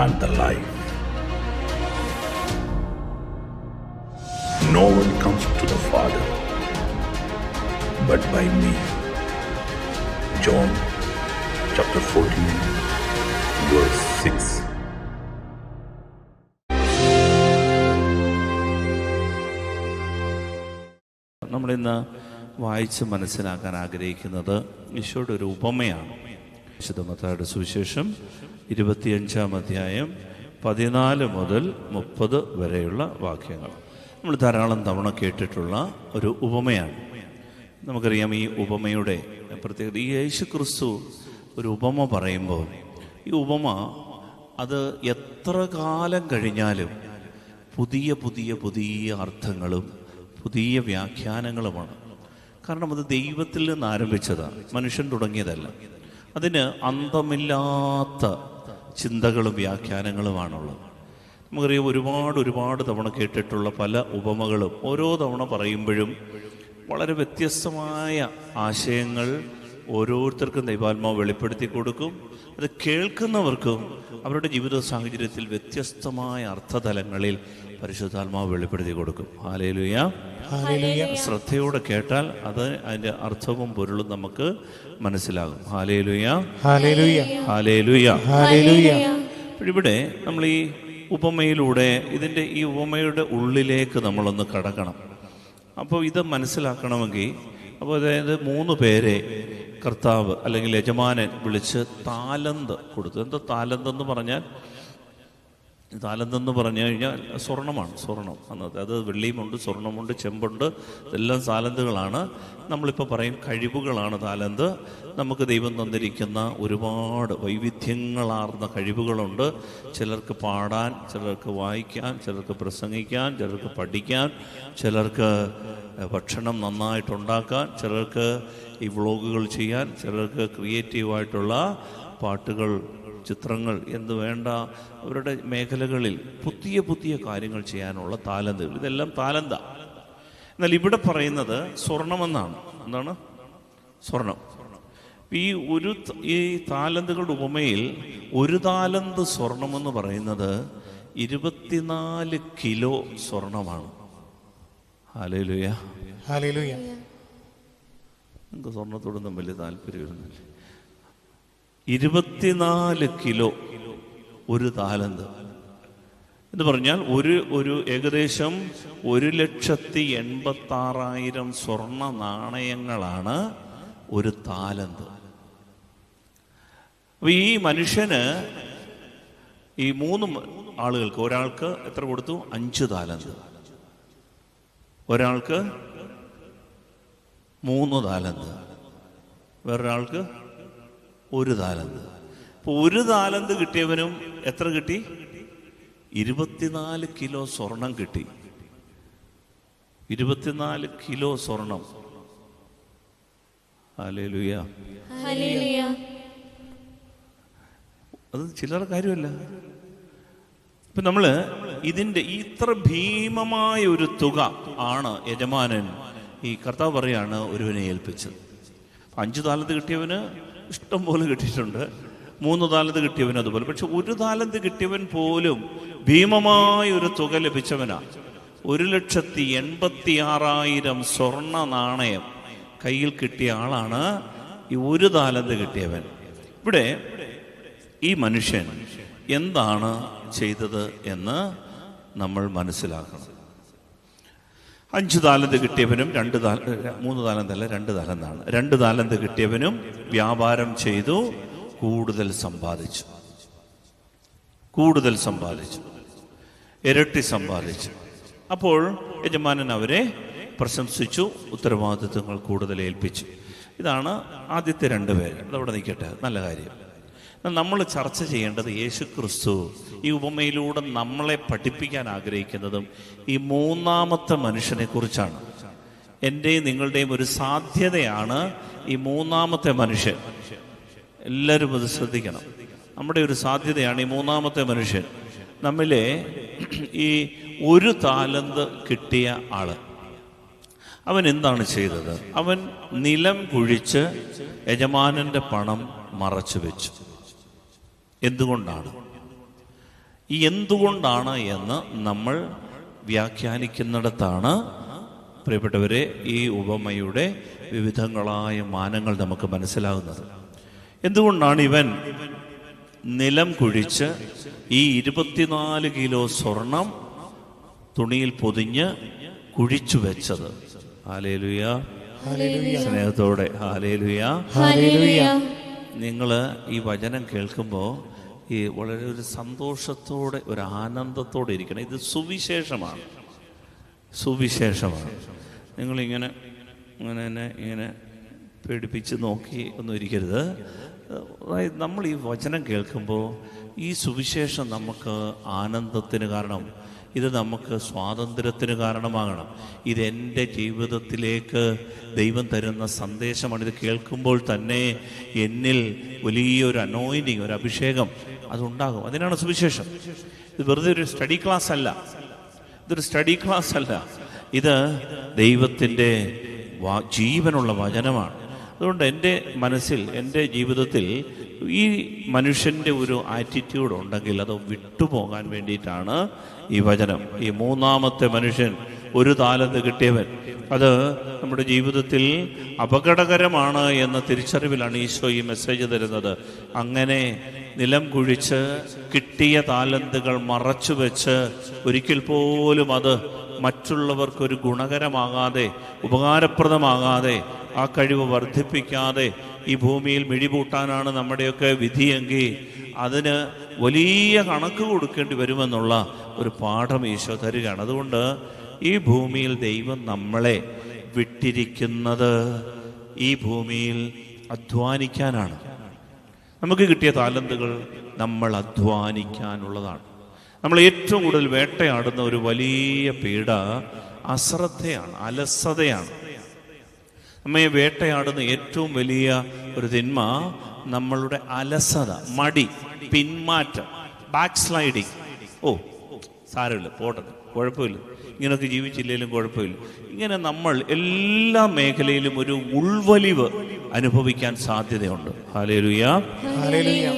and the life. No one comes to the Father but by me. John chapter 14, verse 6. നമ്മളിന്ന് വായിച്ച് മനസ്സിലാക്കാൻ ആഗ്രഹിക്കുന്നത് ഈശോയുടെ ഒരു ഉപമയാണ്. വിശുദ്ധ മത്തായിയുടെ സുവിശേഷം 25-ാം അധ്യായം 14 മുതൽ 30 വരെയുള്ള വാക്യങ്ങൾ നമ്മൾ ധാരാളം തവണ കേട്ടിട്ടുള്ള ഒരു ഉപമയാണ്. നമുക്കറിയാം ഈ ഉപമയുടെ പ്രത്യേകത. ഈ യേശുക്രിസ്തു ഒരു ഉപമ പറയുമ്പോൾ ഈ ഉപമ അത് എത്ര കാലം കഴിഞ്ഞാലും പുതിയ പുതിയ പുതിയ അർത്ഥങ്ങളും പുതിയ വ്യാഖ്യാനങ്ങളുമാണ്. കാരണം അത് ദൈവത്തിൽ നിന്ന് ആരംഭിച്ചതാണ്, മനുഷ്യൻ തുടങ്ങിയതല്ല. അതിന് അന്തമില്ലാത്ത ചിന്തകളും വ്യാഖ്യാനങ്ങളുമാണുള്ളത്. നമുക്കറിയാം, ഒരുപാട് തവണ കേട്ടിട്ടുള്ള പല ഉപമകളും ഓരോ തവണ പറയുമ്പോഴും വളരെ വ്യത്യസ്തമായ ആശയങ്ങൾ ഓരോരുത്തർക്കും ദൈവാത്മാവ് വെളിപ്പെടുത്തി കൊടുക്കും. അത് കേൾക്കുന്നവർക്കും അവരുടെ ജീവിത സാഹചര്യത്തിൽ വ്യത്യസ്തമായ അർത്ഥതലങ്ങളിൽ പരിശുദ്ധാത്മാവ് വെളിപ്പെടുത്തി കൊടുക്കും. ഹല്ലേലൂയ. ശ്രദ്ധയോടെ കേട്ടാൽ അതിൻ്റെ അർത്ഥവും പൊരുളും നമുക്ക് മനസ്സിലാകും. ഹല്ലേലൂയ, ഹല്ലേലൂയ, ഹല്ലേലൂയ, ഹല്ലേലൂയ. ഇവിടെ നമ്മൾ ഈ ഉപമയിലൂടെ ഈ ഉപമയുടെ ഉള്ളിലേക്ക് നമ്മളൊന്ന് കടക്കണം. അപ്പോൾ ഇത് മനസ്സിലാക്കണമെങ്കിൽ അതായത് 3 പേരെ കർത്താവ് അല്ലെങ്കിൽ യജമാനൻ വിളിച്ച് താലന്ത് കൊടുത്തു. എന്താ താലന്തെന്ന് പറഞ്ഞാൽ? താലന്തെന്ന് പറഞ്ഞു കഴിഞ്ഞാൽ സ്വർണ്ണമാണ്. സ്വർണം അന്നത്തെ അത് വെള്ളിയുമുണ്ട്, സ്വർണ്ണമുണ്ട്, ചെമ്പുണ്ട്, ഇതെല്ലാം താലന്തുകളാണ്. നമ്മളിപ്പോൾ പറയും കഴിവുകളാണ് താലന്ത്. നമുക്ക് ദൈവം തന്നിരിക്കുന്ന ഒരുപാട് വൈവിധ്യങ്ങളാർന്ന കഴിവുകളുണ്ട്. ചിലർക്ക് പാടാൻ, ചിലർക്ക് വായിക്കാൻ, ചിലർക്ക് പ്രസംഗിക്കാൻ, ചിലർക്ക് പഠിക്കാൻ, ചിലർക്ക് ഭക്ഷണം നന്നായിട്ടുണ്ടാക്കാൻ, ചിലർക്ക് ഈ വ്ളോഗുകൾ ചെയ്യാൻ, ചിലർക്ക് ക്രിയേറ്റീവായിട്ടുള്ള പാട്ടുകൾ, ചിത്രങ്ങൾ എന്ത് വേണ്ട അവരുടെ മേഖലകളിൽ പുതിയ പുതിയ കാര്യങ്ങൾ ചെയ്യാനുള്ള താലന്തുകൾ. ഇതെല്ലാം താലന്ത. എന്നാൽ ഇവിടെ പറയുന്നത് സ്വർണമെന്നാണ്. എന്താണ് സ്വർണം? ഈ താലന്തുകളുടെ ഉപമയിൽ 1 താലന്ത് സ്വർണമെന്ന് പറയുന്നത് 24 കിലോ സ്വർണമാണ്. Hallelujah, hallelujah. നിങ്ങൾക്ക് സ്വർണത്തോടൊന്നും വലിയ താല്പര്യമൊന്നുമില്ല. 24 കിലോ 1 താലന്ത് എന്ന് പറഞ്ഞാൽ ഒരു ഏകദേശം 1,86,000 സ്വർണ്ണ നാണയങ്ങളാണ് 1 താലന്ത്. അപ്പൊ ഈ മനുഷ്യന് ഈ 3 ആളുകൾക്ക്, ഒരാൾക്ക് എത്ര കൊടുത്തു? 5 താലന്ത്, ഒരാൾക്ക് 3 താലന്ത്, വേറൊരാൾക്ക് 1 താലന്ത്. അപ്പോൾ 1 താലന്ത് കിട്ടിയവനും എത്ര കിട്ടി? 24 കിലോ സ്വർണം കിട്ടി. 24 കിലോ സ്വർണം. Hallelujah, hallelujah. അത് ചില്ലറ കാര്യമല്ല. ഇപ്പം നമ്മൾ ഇതിൻ്റെ ഇത്ര ഭീമമായ ഒരു തുക ആണ് യജമാനൻ, ഈ കർത്താവ് പറയാണ്, ഒരുവനെ ഏൽപ്പിച്ചത്. 5 താലന്ത് കിട്ടിയവന് ഇഷ്ടം പോലെ കിട്ടിയിട്ടുണ്ട്, 3 താലന്ത് കിട്ടിയവൻ അതുപോലെ. പക്ഷെ 1 താലന്ത് കിട്ടിയവൻ പോലും ഭീമമായ ഒരു തുക ലഭിച്ചവനാണ്. 1,86,000 സ്വർണ്ണ നാണയം കയ്യിൽ കിട്ടിയ ആളാണ് ഈ 1 താലന്ത് കിട്ടിയവൻ. ഇവിടെ ഈ മനുഷ്യൻ എന്താണ് ചെയ്തത് എന്ന് നമ്മൾ മനസ്സിലാക്കണം. 5 താലന്ത് കിട്ടിയവനും 3 താലന്തല്ല 2 താലന്താണ്. 2 താലന്ത് കിട്ടിയവനും വ്യാപാരം ചെയ്തു കൂടുതൽ സമ്പാദിച്ചു, ഇരട്ടി സമ്പാദിച്ചു. അപ്പോൾ യജമാനൻ അവരെ പ്രശംസിച്ചു, ഉത്തരവാദിത്വങ്ങൾ കൂടുതൽ ഏൽപ്പിച്ചു. ഇതാണ് ആദ്യത്തെ 2 പേര്. അതവിടെ നിൽക്കട്ടെ, നല്ല കാര്യം. നമ്മൾ ചർച്ച ചെയ്യേണ്ടത് യേശുക്രിസ്തു ഈ ഉപമയിലൂടെ നമ്മളെ പഠിപ്പിക്കാൻ ആഗ്രഹിക്കുന്നതും ഈ 3ാമത്തെ മനുഷ്യനെ കുറിച്ചാണ്. എൻ്റെയും നിങ്ങളുടെയും ഒരു സാധ്യതയാണ് ഈ 3ാമത്തെ മനുഷ്യൻ. എല്ലാവരും അത് ശ്രദ്ധിക്കണം. നമ്മുടെ ഒരു സാധ്യതയാണ് ഈ 3ാമത്തെ മനുഷ്യൻ. നമ്മിലെ ഈ 1 താലന്ത് കിട്ടിയ ആള്, അവൻ എന്താണ് ചെയ്തത്? അവൻ നിലം കുഴിച്ച് യജമാനന്റെ പണം മറച്ചു വെച്ചു. എന്തുകൊണ്ടാണ്? ഈ എന്തുകൊണ്ടാണ് എന്ന് നമ്മൾ വ്യാഖ്യാനിക്കുന്നിടത്താണ് പ്രിയപ്പെട്ടവരെ ഈ ഉപമയുടെ വിവിധങ്ങളായ മാനങ്ങൾ നമുക്ക് മനസ്സിലാകുന്നത്. എന്തുകൊണ്ടാണ് ഇവൻ നിലം കുഴിച്ച് ഈ 24 കിലോ സ്വർണം തുണിയിൽ പൊതിഞ്ഞ് കുഴിച്ചു വെച്ചത്? ഹല്ലേലൂയ, സ്നേഹത്തോടെ ഹല്ലേലൂയ. നിങ്ങൾ ഈ വചനം കേൾക്കുമ്പോൾ ഈ വളരെ ഒരു സന്തോഷത്തോടെ ഒരു ആനന്ദത്തോടെ ഇരിക്കണം. ഇത് സുവിശേഷമാണ്, സുവിശേഷമാണ്. നിങ്ങളിങ്ങനെ ഇങ്ങനെ പേടിപ്പിച്ച് നോക്കി ഒന്നും ഇരിക്കരുത്. അതായത് നമ്മൾ ഈ വചനം കേൾക്കുമ്പോൾ ഈ സുവിശേഷം നമുക്ക് ആനന്ദത്തിന് കാരണം, ഇത് നമുക്ക് സ്വാതന്ത്ര്യത്തിന് കാരണമാകണം. ഇതെൻ്റെ ജീവിതത്തിലേക്ക് ദൈവം തരുന്ന സന്ദേശമാണ്. ഇത് കേൾക്കുമ്പോൾ തന്നെ എന്നിൽ വലിയൊരു അനോയിൻറ്റിങ്, ഒരു അഭിഷേകം അതുണ്ടാകും. അതിനാണ് സുവിശേഷം. ഇത് വെറുതെ ഒരു സ്റ്റഡി ക്ലാസ് അല്ല, ഇതൊരു സ്റ്റഡി ക്ലാസ് അല്ല, ഇത് ദൈവത്തിൻ്റെ ജീവനുള്ള വചനമാണ്. അതുകൊണ്ട് എൻ്റെ മനസ്സിൽ, എൻ്റെ ജീവിതത്തിൽ ഈ മനുഷ്യൻ്റെ ഒരു ആറ്റിറ്റ്യൂഡ് ഉണ്ടെങ്കിൽ അത് വിട്ടുപോകാൻ വേണ്ടിയിട്ടാണ് ഈ വചനം. ഈ മൂന്നാമത്തെ മനുഷ്യൻ, 1 താലന്ത് കിട്ടിയവൻ, അത് നമ്മുടെ ജീവിതത്തിൽ അപകടകരമാണ് എന്ന തിരിച്ചറിവിലാണ് ഈശോ ഈ മെസ്സേജ് തരുന്നത്. അങ്ങനെ നിലം കുഴിച്ച് കിട്ടിയ താലന്തുകൾ മറച്ചു വെച്ച് ഒരിക്കൽ പോലും അത് മറ്റുള്ളവർക്കൊരു ഗുണകരമാകാതെ, ഉപകാരപ്രദമാകാതെ, ആ കഴിവ് വർദ്ധിപ്പിക്കാതെ ഈ ഭൂമിയിൽ മിഴിപൂട്ടാനാണ് നമ്മുടെയൊക്കെ വിധിയെങ്കിൽ അതിന് വലിയ കണക്ക് കൊടുക്കേണ്ടി വരുമെന്നുള്ള ഒരു പാഠം ഈശോ തരികയാണ്. അതുകൊണ്ട് ഈ ഭൂമിയിൽ ദൈവം നമ്മളെ വിട്ടിരിക്കുന്നത് ഈ ഭൂമിയിൽ അധ്വാനിക്കാനാണ്. നമുക്ക് കിട്ടിയ താലന്തുകൾ നമ്മൾ അധ്വാനിക്കാനുള്ളതാണ്. നമ്മൾ ഏറ്റവും കൂടുതൽ വേട്ടയാടുന്ന ഒരു വലിയ പീഡ അശ്രദ്ധയാണ്, അലസതയാണ്. നമ്മെ വേട്ടയാടുന്ന ഏറ്റവും വലിയ ഒരു തിന്മ നമ്മളുടെ അലസത, മടി, പിന്മാറ്റം, ബാക്ക് സ്ലൈഡിങ്. സാരമില്ല, പോട്ടെ, കുഴപ്പമില്ല, ഇങ്ങനെയൊക്കെ ജീവിച്ചില്ലെങ്കിലും കുഴപ്പമില്ല. ഇങ്ങനെ നമ്മൾ എല്ലാ മേഖലയിലും ഒരു ഉൾവലിവ് അനുഭവിക്കാൻ സാധ്യതയുണ്ട്. Hallelujah, hallelujah.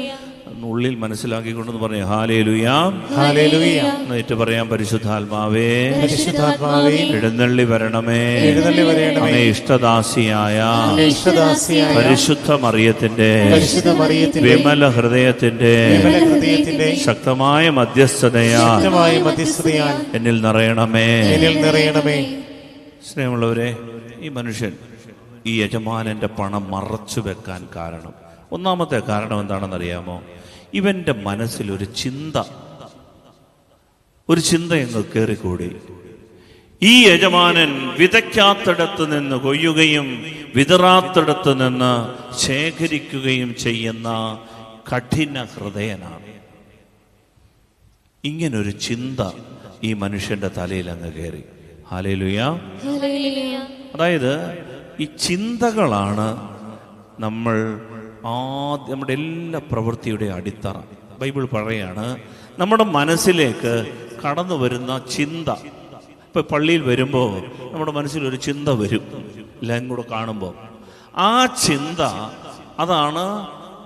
ഉള്ളിൽ മനസ്സിലാക്കിക്കൊണ്ടെന്ന് പറഞ്ഞു ഹല്ലേലൂയ, ഹല്ലേലൂയ. എന്നിട്ട് പറയാം, പരിശുദ്ധാത്മാവേ, പരിശുദ്ധാത്മാവേ, എഴുന്നള്ളി വരണമേ, എഴുന്നള്ളി വരണമേ. അങ്ങേ ഇഷ്ടദാസിയായ പരിശുദ്ധ മറിയത്തിന്റെ വിമല ഹൃദയത്തിന്റെ ശക്തമായ മധ്യസ്ഥതയാൽ എന്നിൽ നിറയണമേ, എന്നിൽ നിറയണമേ. സ്നേഹമുള്ളവരെ, ഈ മനുഷ്യൻ ഈ യജമാനന്റെ പണം മറച്ചു വെക്കാൻ കാരണം, ഒന്നാമത്തെ കാരണം എന്താണെന്നറിയാമോ? ഇവന്റെ മനസ്സിലൊരു ചിന്ത അങ്ങ് കയറിക്കൂടി. ഈ യജമാനൻ വിതയ്ക്കാത്തിടത്ത് നിന്ന് കൊയ്യുകയും വിതറാത്തിടത്ത് നിന്ന് ശേഖരിക്കുകയും ചെയ്യുന്ന കഠിന ഹൃദയനാണ്. ഇങ്ങനൊരു ചിന്ത ഈ മനുഷ്യന്റെ തലയിൽ അങ്ങ് കയറി. ഹല്ലേലൂയ. അതായത് ഈ ചിന്തകളാണ് നമ്മുടെ എല്ലാ പ്രവൃത്തിയുടെ അടിത്തറ. ബൈബിൾ പറയാണ്, നമ്മുടെ മനസ്സിലേക്ക് കടന്നു വരുന്ന ചിന്ത. ഇപ്പൊ പള്ളിയിൽ വരുമ്പോൾ നമ്മുടെ മനസ്സിലൊരു ചിന്ത വരും, എല്ലാം കൂടെ കാണുമ്പോൾ. ആ ചിന്ത അതാണ്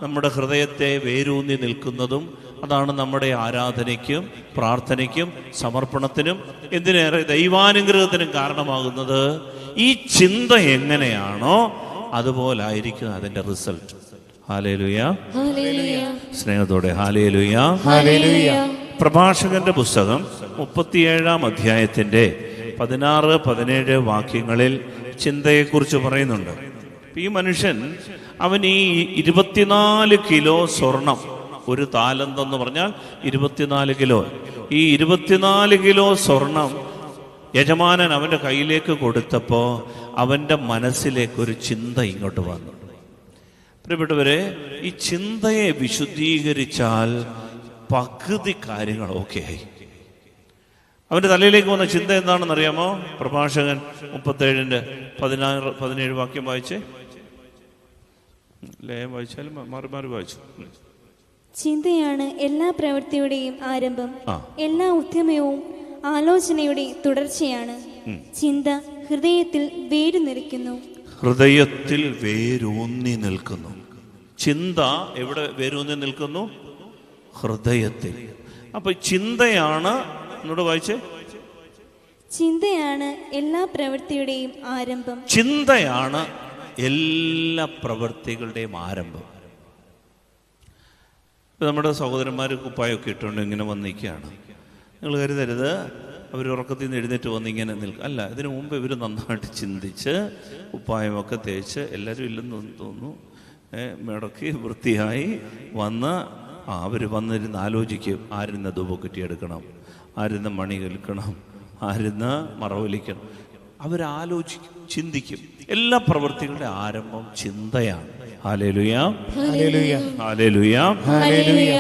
നമ്മുടെ ഹൃദയത്തെ വേരൂന്നി നിൽക്കുന്നതും, അതാണ് നമ്മുടെ ആരാധനയ്ക്കും പ്രാർത്ഥനയ്ക്കും സമർപ്പണത്തിനും എന്തിനേറെ ദൈവാനുഗ്രഹത്തിനും കാരണമാകുന്നത്. ഈ ചിന്ത എങ്ങനെയാണോ അതുപോലായിരിക്കും അതിന്റെ റിസൾട്ട്. ഹല്ലേലൂയ, സ്നേഹത്തോടെ ഹല്ലേലൂയ, ഹല്ലേലൂയ. പ്രഭാഷകന്റെ പുസ്തകം 37-ാം അധ്യായത്തിന്റെ 16-17 വാക്യങ്ങളിൽ ചിന്തയെക്കുറിച്ച് പറയുന്നുണ്ട്. ഈ മനുഷ്യൻ, അവൻ ഈ 24 കിലോ സ്വർണം, 1 താലന്തെന്ന് പറഞ്ഞാൽ 24 കിലോ, ഈ 24 കിലോ സ്വർണം യജമാനൻ അവന്റെ കയ്യിലേക്ക് കൊടുത്തപ്പോൾ അവന്റെ മനസ്സിലേക്കൊരു ചിന്ത ഇങ്ങോട്ട് വന്നു. പ്രിയപ്പെട്ടവരെ, ഈ ചിന്തയെ വിശുദ്ധീകരിച്ചാൽ പകുതി കാര്യങ്ങൾ ഓക്കെ ആയി. അവന്റെ തലയിലേക്ക് വന്ന ചിന്ത എന്താണെന്ന് അറിയാമോ? പ്രഭാഷകൻ 37-ന്റെ 16-17 വാക്യം വായിച്ചേ. ലയം വായിച്ചാലും മാറി മാറി വായിച്ചു. ചിന്തയാണ് എല്ലാ പ്രവൃത്തിയുടെയും ആരംഭം, എല്ലാ ഉദ്യമവും ആലോചനയുടെ തുടർച്ചയാണ്. ചിന്ത ഹൃദയത്തിൽ വേരുനിൽക്കുന്നു, ഹൃദയത്തിൽ വേരൂന്നി നിൽക്കുന്നു. ചിന്ത എവിടെ വേരൂന്നി നിൽക്കുന്നു? ഹൃദയത്തിൽ. അപ്പൊ ചിന്തയാണ്, എന്നോട് വായിച്ചേ, ചിന്തയാണ് എല്ലാ പ്രവൃത്തിയുടെയും ആരംഭം. ചിന്തയാണ് എല്ലാ പ്രവൃത്തികളുടെയും ആരംഭം. നമ്മുടെ സഹോദരന്മാർ കുപ്പായൊക്കെ ഇട്ടുകൊണ്ട് ഇങ്ങനെ വന്നിരിക്കുകയാണ്. നിങ്ങൾ കരുതരുത് അവർ ഉറക്കത്തിൽ നിന്ന് എഴുന്നേറ്റ് വന്ന് ഇങ്ങനെ നിൽക്കും. അല്ല, ഇതിനു മുമ്പ് ഇവർ നന്നായിട്ട് ചിന്തിച്ച് കുപ്പായമൊക്കെ തേച്ച്, എല്ലാവരും ഇല്ലെന്ന് തോന്നുന്നു, മുടക്കി വൃത്തിയായി വന്ന് അവർ വന്നിരുന്ന് ആലോചിക്കും, ആരിന്ന് ധൂപക്കുറ്റി എടുക്കണം, ആരിന്ന് മണി കേൾക്കണം, ആരിന്ന് മറവലിക്കണം. അവരാലോചിക്കും, ചിന്തിക്കും. എല്ലാ പ്രവൃത്തികളുടെ ആരംഭം ചിന്തയാണ്. ഹല്ലേലൂയ, ഹല്ലേലൂയ, ഹല്ലേലൂയ, ഹല്ലേലൂയ.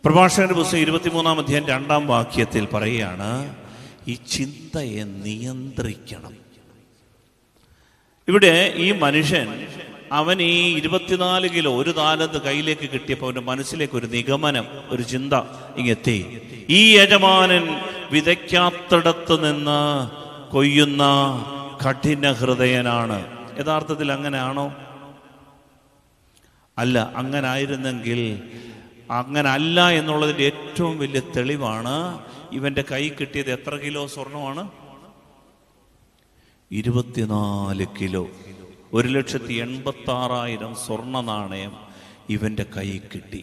പ്രഭാഷകന്റെ പുസ്തകം 23-ാം അധ്യായം 2-ാം വാക്യത്തിൽ പറയുകയാണ്, ഈ ചിന്തയെ നിയന്ത്രിക്കണം. ഇവിടെ ഈ മനുഷ്യൻ, അവൻ ഈ 24 കിലോ ഒരു താലന്ത് കയ്യിലേക്ക് കിട്ടിയപ്പോൾ അവൻ്റെ മനസ്സിലേക്ക് ഒരു നിഗമനം, ഒരു ചിന്ത ഇങ്ങെത്തി. ഈ യജമാനൻ വിതയ്ക്കാത്തിടത്ത് നിന്ന് കൊയ്യുന്ന കഠിന ഹൃദയനാണ്. യഥാർത്ഥത്തിൽ അങ്ങനെയാണോ? അല്ല. അങ്ങനായിരുന്നെങ്കിൽ, അങ്ങനല്ല എന്നുള്ളതിൻ്റെ ഏറ്റവും വലിയ തെളിവാണ് ഇവൻ്റെ കൈ കിട്ടിയത് എത്ര കിലോ സ്വർണമാണ്? 24 കിലോ, 1,86,000 സ്വർണ്ണ നാണയം ഇവൻ്റെ കൈ കിട്ടി.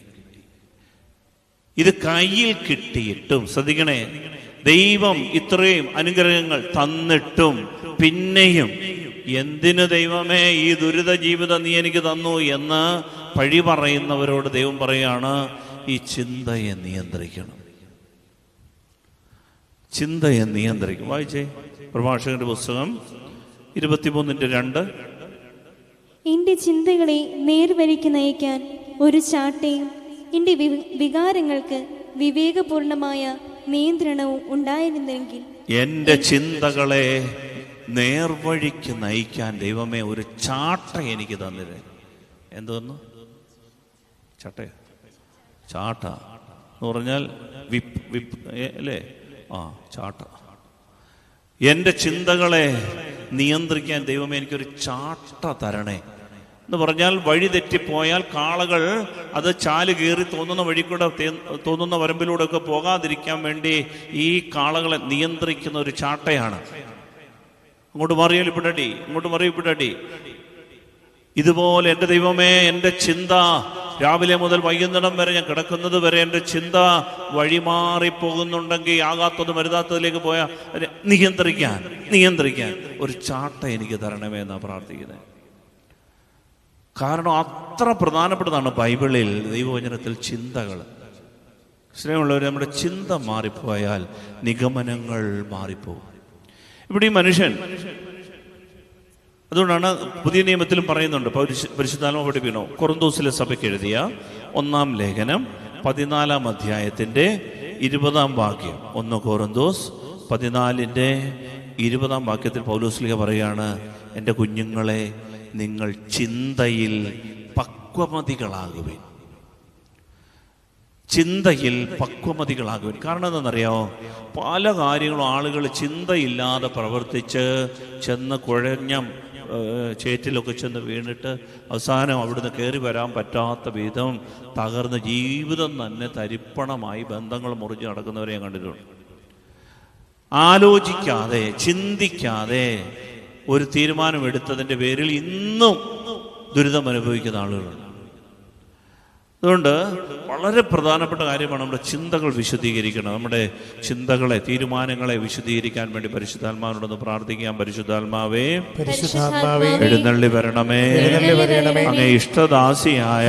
ഇത് കയ്യിൽ കിട്ടിയിട്ടും, ശ്രദ്ധിക്കണേ, ദൈവം ഇത്രയും അനുഗ്രഹങ്ങൾ തന്നിട്ടും പിന്നെയും എന്തിനു ദൈവമേ ഈ ദുരിത ജീവിതം നീ എനിക്ക് തന്നു എന്ന് പഴി പറയുന്നവരോട് ദൈവം പറയാണ്, ഈ ചിന്തയെ നിയന്ത്രിക്കണം. ചിന്തയെ നിയന്ത്രിക്കും. വായിച്ചേ പ്രഭാഷകന്റെ പുസ്തകം 23:2. എന്റെ ചിന്തകളെ നേർവഴിക്ക് നയിക്കാൻ ഒരു ചാട്ടയും എന്റെ വികാരങ്ങൾക്ക് വിവേകപൂർണമായ നിയന്ത്രണവും ഉണ്ടായിരുന്നെങ്കിൽ. എന്റെ ചിന്തകളെ നേർവഴിക്ക് നയിക്കാൻ ദൈവമേ ഒരു ചാട്ട എനിക്ക് തന്നിരേ. എന്തോന്നു ചാട്ടയോ? ചാട്ട എന്ന് പറഞ്ഞാൽ വിപ്പ് അല്ലേ? ചാട്ട. എൻ്റെ ചിന്തകളെ നിയന്ത്രിക്കാൻ ദൈവമേ എനിക്കൊരു ചാട്ട തരണേ എന്ന് പറഞ്ഞാൽ, വഴി തെറ്റിപ്പോയാൽ കാളകൾ അത് ചാല് കീറി തോന്നുന്ന വഴി കൂടെ, തോന്നുന്ന വരമ്പിലൂടെ ഒക്കെ പോകാതിരിക്കാൻ വേണ്ടി ഈ കാളകളെ നിയന്ത്രിക്കുന്ന ഒരു ചാട്ടയാണ്. അങ്ങോട്ട് മാറിയാൽ ഇപ്പിടടി, ഇങ്ങോട്ട് മാറിയിപ്പിടടി. ഇതുപോലെ എൻ്റെ ദൈവമേ, എൻ്റെ ചിന്ത രാവിലെ മുതൽ വൈകുന്നേരം വരെ ഞാൻ കിടക്കുന്നത് വരെ എൻ്റെ ചിന്ത വഴിമാറിപ്പോകുന്നുണ്ടെങ്കിൽ, ആകാത്തതും അരുതാത്തതിലേക്ക് പോയാൽ നിയന്ത്രിക്കാൻ ഒരു ചാട്ട എനിക്ക് തരണമേ എന്നാണ് പ്രാർത്ഥിക്കുന്നത്. കാരണം അത്ര പ്രധാനപ്പെട്ടതാണ് ബൈബിളിൽ, ദൈവവചനത്തിൽ ചിന്തകൾ. സ്നേഹമുള്ളവർ, നമ്മുടെ ചിന്ത മാറിപ്പോയാൽ നിഗമനങ്ങൾ മാറിപ്പോകും. ഇവിടെ ഈ മനുഷ്യൻ, അതുകൊണ്ടാണ് പുതിയ നിയമത്തിലും പറയുന്നുണ്ട്, പരിശുദ്ധാത്മാവ് പഠിപ്പിക്കണോ, കൊറിന്തോസിലെ സഭയ്ക്ക് എഴുതിയ 1-ാം ലേഖനം 14-ാം അധ്യായത്തിന്റെ 20-ാം വാക്യം. 1 കൊറിന്തോസ് 14:20 വാക്യത്തിൽ പൗലോസ്ലീഹ പറയാണ്, എൻ്റെ കുഞ്ഞുങ്ങളെ, നിങ്ങൾ ചിന്തയിൽ പക്വമതികളാകുവിൻ. ചിന്തയിൽ പക്വമതികളാകുവിൻ. കാരണം എന്താണെന്നറിയാമോ? പല കാര്യങ്ങളും ആളുകൾ ചിന്തയില്ലാതെ പ്രവർത്തിച്ച് ചെന്ന് കുഴഞ്ഞ ചേറ്റിലൊക്കെ ചെന്ന് വീണിട്ട് അവസാനം അവിടുന്ന് കയറി വരാൻ പറ്റാത്ത വിധം തകർന്ന് ജീവിതം തന്നെ തരിപ്പണമായി ബന്ധങ്ങൾ മുറിഞ്ഞ് നടക്കുന്നവരെ ഞാൻ കണ്ടിട്ടുണ്ട്. ആലോചിക്കാതെ, ചിന്തിക്കാതെ ഒരു തീരുമാനമെടുത്തതിൻ്റെ പേരിൽ ഇന്നും ദുരിതം അനുഭവിക്കുന്ന ആളുകളുണ്ട്. അതുകൊണ്ട് വളരെ പ്രധാനപ്പെട്ട കാര്യമാണ് നമ്മുടെ ചിന്തകൾ വിശുദ്ധീകരിക്കണം. നമ്മുടെ ചിന്തകളെ, തീരുമാനങ്ങളെ വിശുദ്ധീകരിക്കാൻ വേണ്ടി പരിശുദ്ധാത്മാവിനോടൊന്ന് പ്രാർത്ഥിക്കാം. പരിശുദ്ധാത്മാവേ, എഴുന്നള്ളി വരണമേ. അങ്ങേ ഇഷ്ടദാസിയായ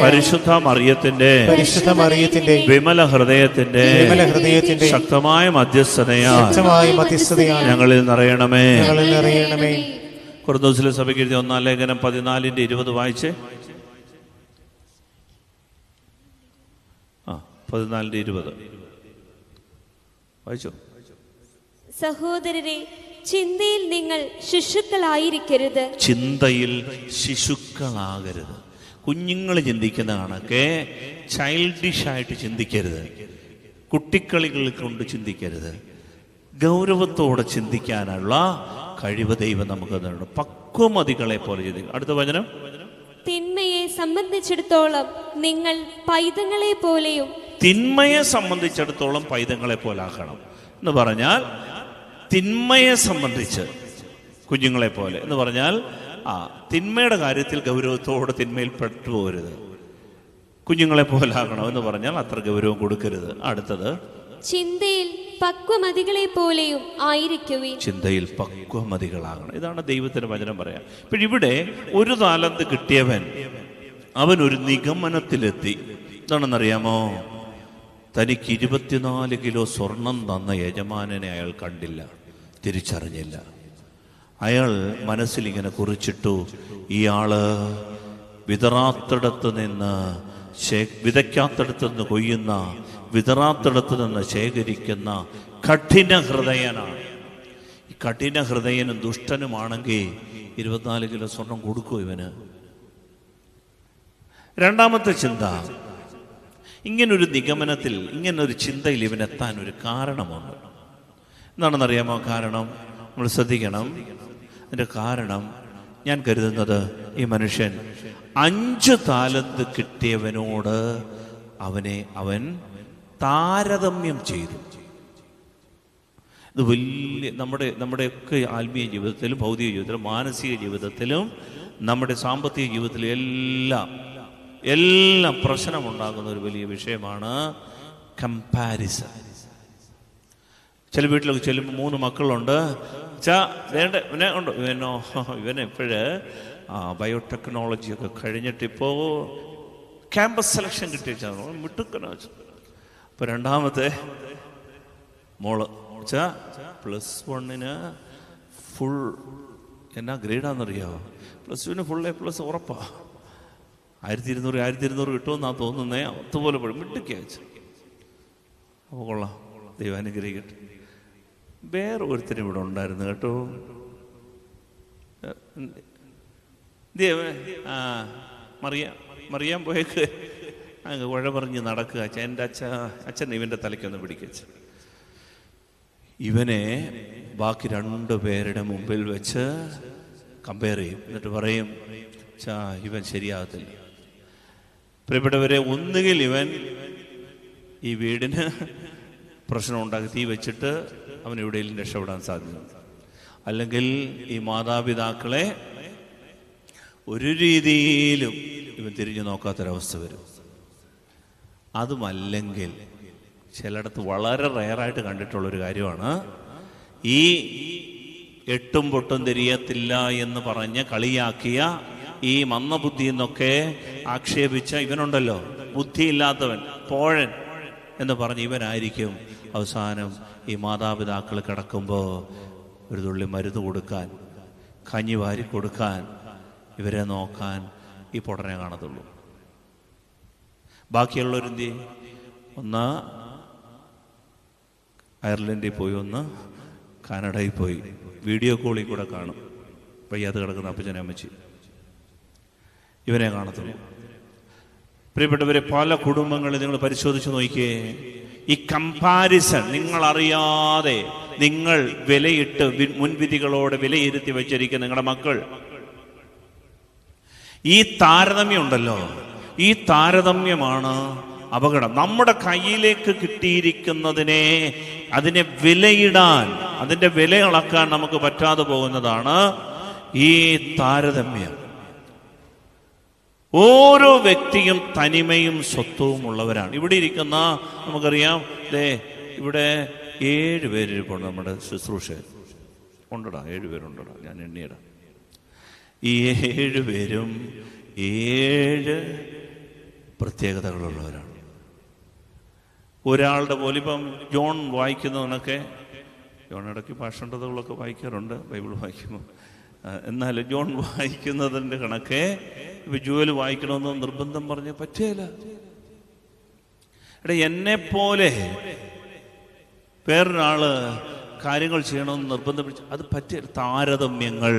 പരിശുദ്ധ മറിയത്തിന്റെ വിമല ഹൃദയത്തിന്റെ ശക്തമായ മധ്യസ്ഥതയാൽ ഞങ്ങളിൽ നിറയണമേ. കൊറിന്തോസിലെ സഭയ്ക്ക് എഴുതിയ 1-ാം ലേഖനം 14:20 വായിച്ചേ. 14:20 വായിച്ചോ. സഹോദരരെ, ചിന്തയിൽ നിങ്ങൾ ശിശുക്കളായിരിക്കരുത്. ചിന്തയിൽ ശിശുക്കളാകരുത്. കുഞ്ഞുങ്ങൾ ചിന്തിക്കുന്ന കണക്കെ ചൈൽഡിഷായിട്ട് ചിന്തിക്കരുത്. കുട്ടിക്കളികൾ കൊണ്ട് ചിന്തിക്കരുത്. ഗൗരവത്തോടെ ചിന്തിക്കാനുള്ള കഴിവ് ദൈവം നമുക്ക് തരണം. പക്വമതികളെ പോലെ ചിന്തിക്കും. അടുത്ത വചനം, തിന്മയെ സംബന്ധിച്ചിടത്തോളം നിങ്ങൾ പൈതങ്ങളെ പോലെയും തിന്മയെ സംബന്ധിച്ചിടത്തോളം പൈതങ്ങളെ പോലാക്കണം എന്ന് പറഞ്ഞാൽ, തിന്മയെ സംബന്ധിച്ച് കുഞ്ഞുങ്ങളെ പോലെ എന്ന് പറഞ്ഞാൽ തിന്മയുടെ കാര്യത്തിൽ ഗൗരവത്തോടെ തിന്മയിൽ പെട്ടുപോകരുത്. കുഞ്ഞുങ്ങളെ പോലാകണം എന്ന് പറഞ്ഞാൽ അത്ര ഗൗരവം കൊടുക്കരുത്. അടുത്തത്, ചിന്തയിൽ പക്വമതികളെ പോലെയും ആയിരിക്കുവിൻ. ചിന്തയിൽ പക്വമതികളാകണം. ഇതാണ് ദൈവത്തിന്റെ വചനം പറയാം. ഇവിടെ 1 താലന്ത് കിട്ടിയവൻ അവൻ ഒരു നിഗമനത്തിലെത്തി. എന്താണെന്നറിയാമോ? തനിക്ക് 24 കിലോ സ്വർണം തന്ന യജമാനനെ അയാൾ കണ്ടില്ല, തിരിച്ചറിഞ്ഞില്ല. അയാൾ മനസ്സിലിങ്ങനെ കുറിച്ചിട്ടു, ഇയാള് വിതറാത്തിടത്ത് നിന്ന് വിതയ്ക്കാത്തിടത്ത് നിന്ന് കൊയ്യുന്ന, വിതറാത്തിടത്ത് നിന്ന് ശേഖരിക്കുന്ന കഠിന ഹൃദയനാണ്. ഈ കഠിന ഹൃദയനും ദുഷ്ടനുമാണെങ്കിൽ 24 കിലോ സ്വർണം കൊടുക്കും ഇവന്. രണ്ടാമത്തെ ചിന്ത, ഇങ്ങനൊരു നിഗമനത്തിൽ, ഇങ്ങനൊരു ചിന്തയിൽ ഇവനെത്താൻ ഒരു കാരണമുണ്ട്. എന്താണെന്നറിയാമോ കാരണം? നമ്മൾ ശ്രദ്ധിക്കണം. അതിൻ്റെ കാരണം ഞാൻ കരുതുന്നത്, ഈ മനുഷ്യൻ 5 താലന്ത് കിട്ടിയവനോട് അവൻ താരതമ്യം ചെയ്തു. ഇത് വലിയ നമ്മുടെയൊക്കെ ആത്മീയ ജീവിതത്തിലും ഭൗതിക ജീവിതത്തിലും മാനസിക ജീവിതത്തിലും നമ്മുടെ സാമ്പത്തിക ജീവിതത്തിലും എല്ലാം പ്രശ്നമുണ്ടാകുന്ന ഒരു വലിയ വിഷയമാണ് കമ്പാരിസൺ. ചില വീട്ടിലൊക്കെ ചെല്ലുമ്പോൾ 3 മക്കളുണ്ട്. ഇവനെപ്പോഴ് ബയോടെക്നോളജിയൊക്കെ കഴിഞ്ഞിട്ടിപ്പോൾ ക്യാമ്പസ് സെലക്ഷൻ കിട്ടിയ മിട്ടുക്കനോ. ഇപ്പോൾ രണ്ടാമത്തെ മോള് +1 ഫുൾ എന്നാ ഗ്രേഡാണെന്നറിയാമോ? +2 ഫുൾ A+ ഉറപ്പാ. 1200 കിട്ടുമെന്നാ തോന്നുന്നേ. അതുപോലെ മിട്ടുക്കിയ വെച്ച്. അപ്പോൾ കൊള്ളാം, ദൈവം അനുഗ്രഹിക്കട്ടെ. വേറെ ഒരുത്തരും ഇവിടെ ഉണ്ടായിരുന്നു കേട്ടോ. മറിയാൻ പോയേക്ക് അങ്ങ് കുഴ പറഞ്ഞ് നടക്കുക. എൻ്റെ അച്ഛൻ ഇവൻ്റെ തലയ്ക്കൊന്ന് പിടിക്കച്ച്. ഇവനെ ബാക്കി 2 പേരുടെ മുമ്പിൽ വെച്ച് കമ്പയർ ചെയ്യും. എന്നിട്ട് പറയും, ഇവൻ ശരിയാകത്തില്ല. പ്രിയപ്പെട്ടവരെ, ഒന്നുകിൽ ഇവൻ ഈ വീടിന് പ്രശ്നം ഉണ്ടാക്കി തീ വെച്ചിട്ട് അവൻ എവിടെയെങ്കിലും രക്ഷപ്പെടാൻ സാധ്യതയുണ്ട്. അല്ലെങ്കിൽ ഈ മാതാപിതാക്കളെ ഒരു രീതിയിലും ഇവൻ തിരിഞ്ഞു നോക്കാത്തൊരവസ്ഥ വരും. അതുമല്ലെങ്കിൽ ചിലയിടത്ത് വളരെ റെയറായിട്ട് കണ്ടിട്ടുള്ളൊരു കാര്യമാണ്, ഈ 8ഉം പൊട്ടും തിരിയത്തില്ല എന്ന് പറഞ്ഞ് കളിയാക്കിയ ഈ മന്ദബുദ്ധി എന്നൊക്കെ ആക്ഷേപിച്ച ഇവനുണ്ടല്ലോ, ബുദ്ധിയില്ലാത്തവൻ, പോഴൻ എന്ന് പറഞ്ഞ് ഇവനായിരിക്കും അവസാനം ഈ മാതാപിതാക്കൾ കിടക്കുമ്പോൾ ഒരു തുള്ളി മരുന്ന് കൊടുക്കാൻ, കഞ്ഞി വാരി കൊടുക്കാൻ, ഇവരെ നോക്കാൻ ഈ പൊടനെ കാണത്തുള്ളൂ. ബാക്കിയുള്ളവരെന്ത്? ഒന്ന് അയർലൻഡിൽ പോയി, ഒന്ന് കാനഡയിൽ പോയി, വീഡിയോ കോളിൽ കൂടെ കാണും വയ്യാതെ കിടക്കുന്ന അപ്പച്ചനെ അമ്മച്ചി. ഇവനെ കാണത്തുള്ളൂ. പ്രിയപ്പെട്ടവരെ, പല കുടുംബങ്ങളിൽ നിങ്ങൾ പരിശോധിച്ച് നോക്കിയേ, ഈ കമ്പാരിസൺ നിങ്ങളറിയാതെ നിങ്ങൾ വിലയിട്ട് മുൻവിധികളോടെ വിലയിരുത്തി വെച്ചിരിക്കുന്ന നിങ്ങളുടെ മക്കൾ, ഈ താരതമ്യം ഉണ്ടല്ലോ, ഈ താരതമ്യമാണ് അപകടം. നമ്മുടെ കയ്യിലേക്ക് കിട്ടിയിരിക്കുന്നതിനെ, അതിനെ വിലയിടാൻ, അതിൻ്റെ വില അളക്കാൻ നമുക്ക് പറ്റാതെ പോകുന്നതാണ് ഈ താരതമ്യം. ഓരോ വ്യക്തിയും തനിമയും സ്വത്വവും ഉള്ളവരാണ്. ഇവിടെ ഇരിക്കുന്ന, നമുക്കറിയാം, ഇവിടെ 7 പേരിപ്പോൾ നമ്മുടെ ശുശ്രൂഷ ഉണ്ടടാ, 7 പേരുണ്ടടാ, ഞാൻ എണ്ണിയടാ. ഈ 7 പേരും 7 പ്രത്യേകതകളുള്ളവരാണ്. ഒരാളുടെ പോലെ ഇപ്പം ജോൺ വായിക്കുന്നതിനൊക്കെ, ജോൺ ഇടയ്ക്ക് ഭാഷണ്ടതകളൊക്കെ വായിക്കാറുണ്ട് ബൈബിൾ വായിക്കുമ്പോൾ. എന്നാലും ജോൺ വായിക്കുന്നതിൻ്റെ കണക്കെ ഇപ്പം ജുവൽ വായിക്കണമെന്ന് നിർബന്ധം പറഞ്ഞ് പറ്റുകയില്ല. എന്നെപ്പോലെ വേറൊരാള് കാര്യങ്ങൾ ചെയ്യണമെന്ന് നിർബന്ധം പിടിച്ച് അത് പറ്റിയ താരതമ്യങ്ങൾ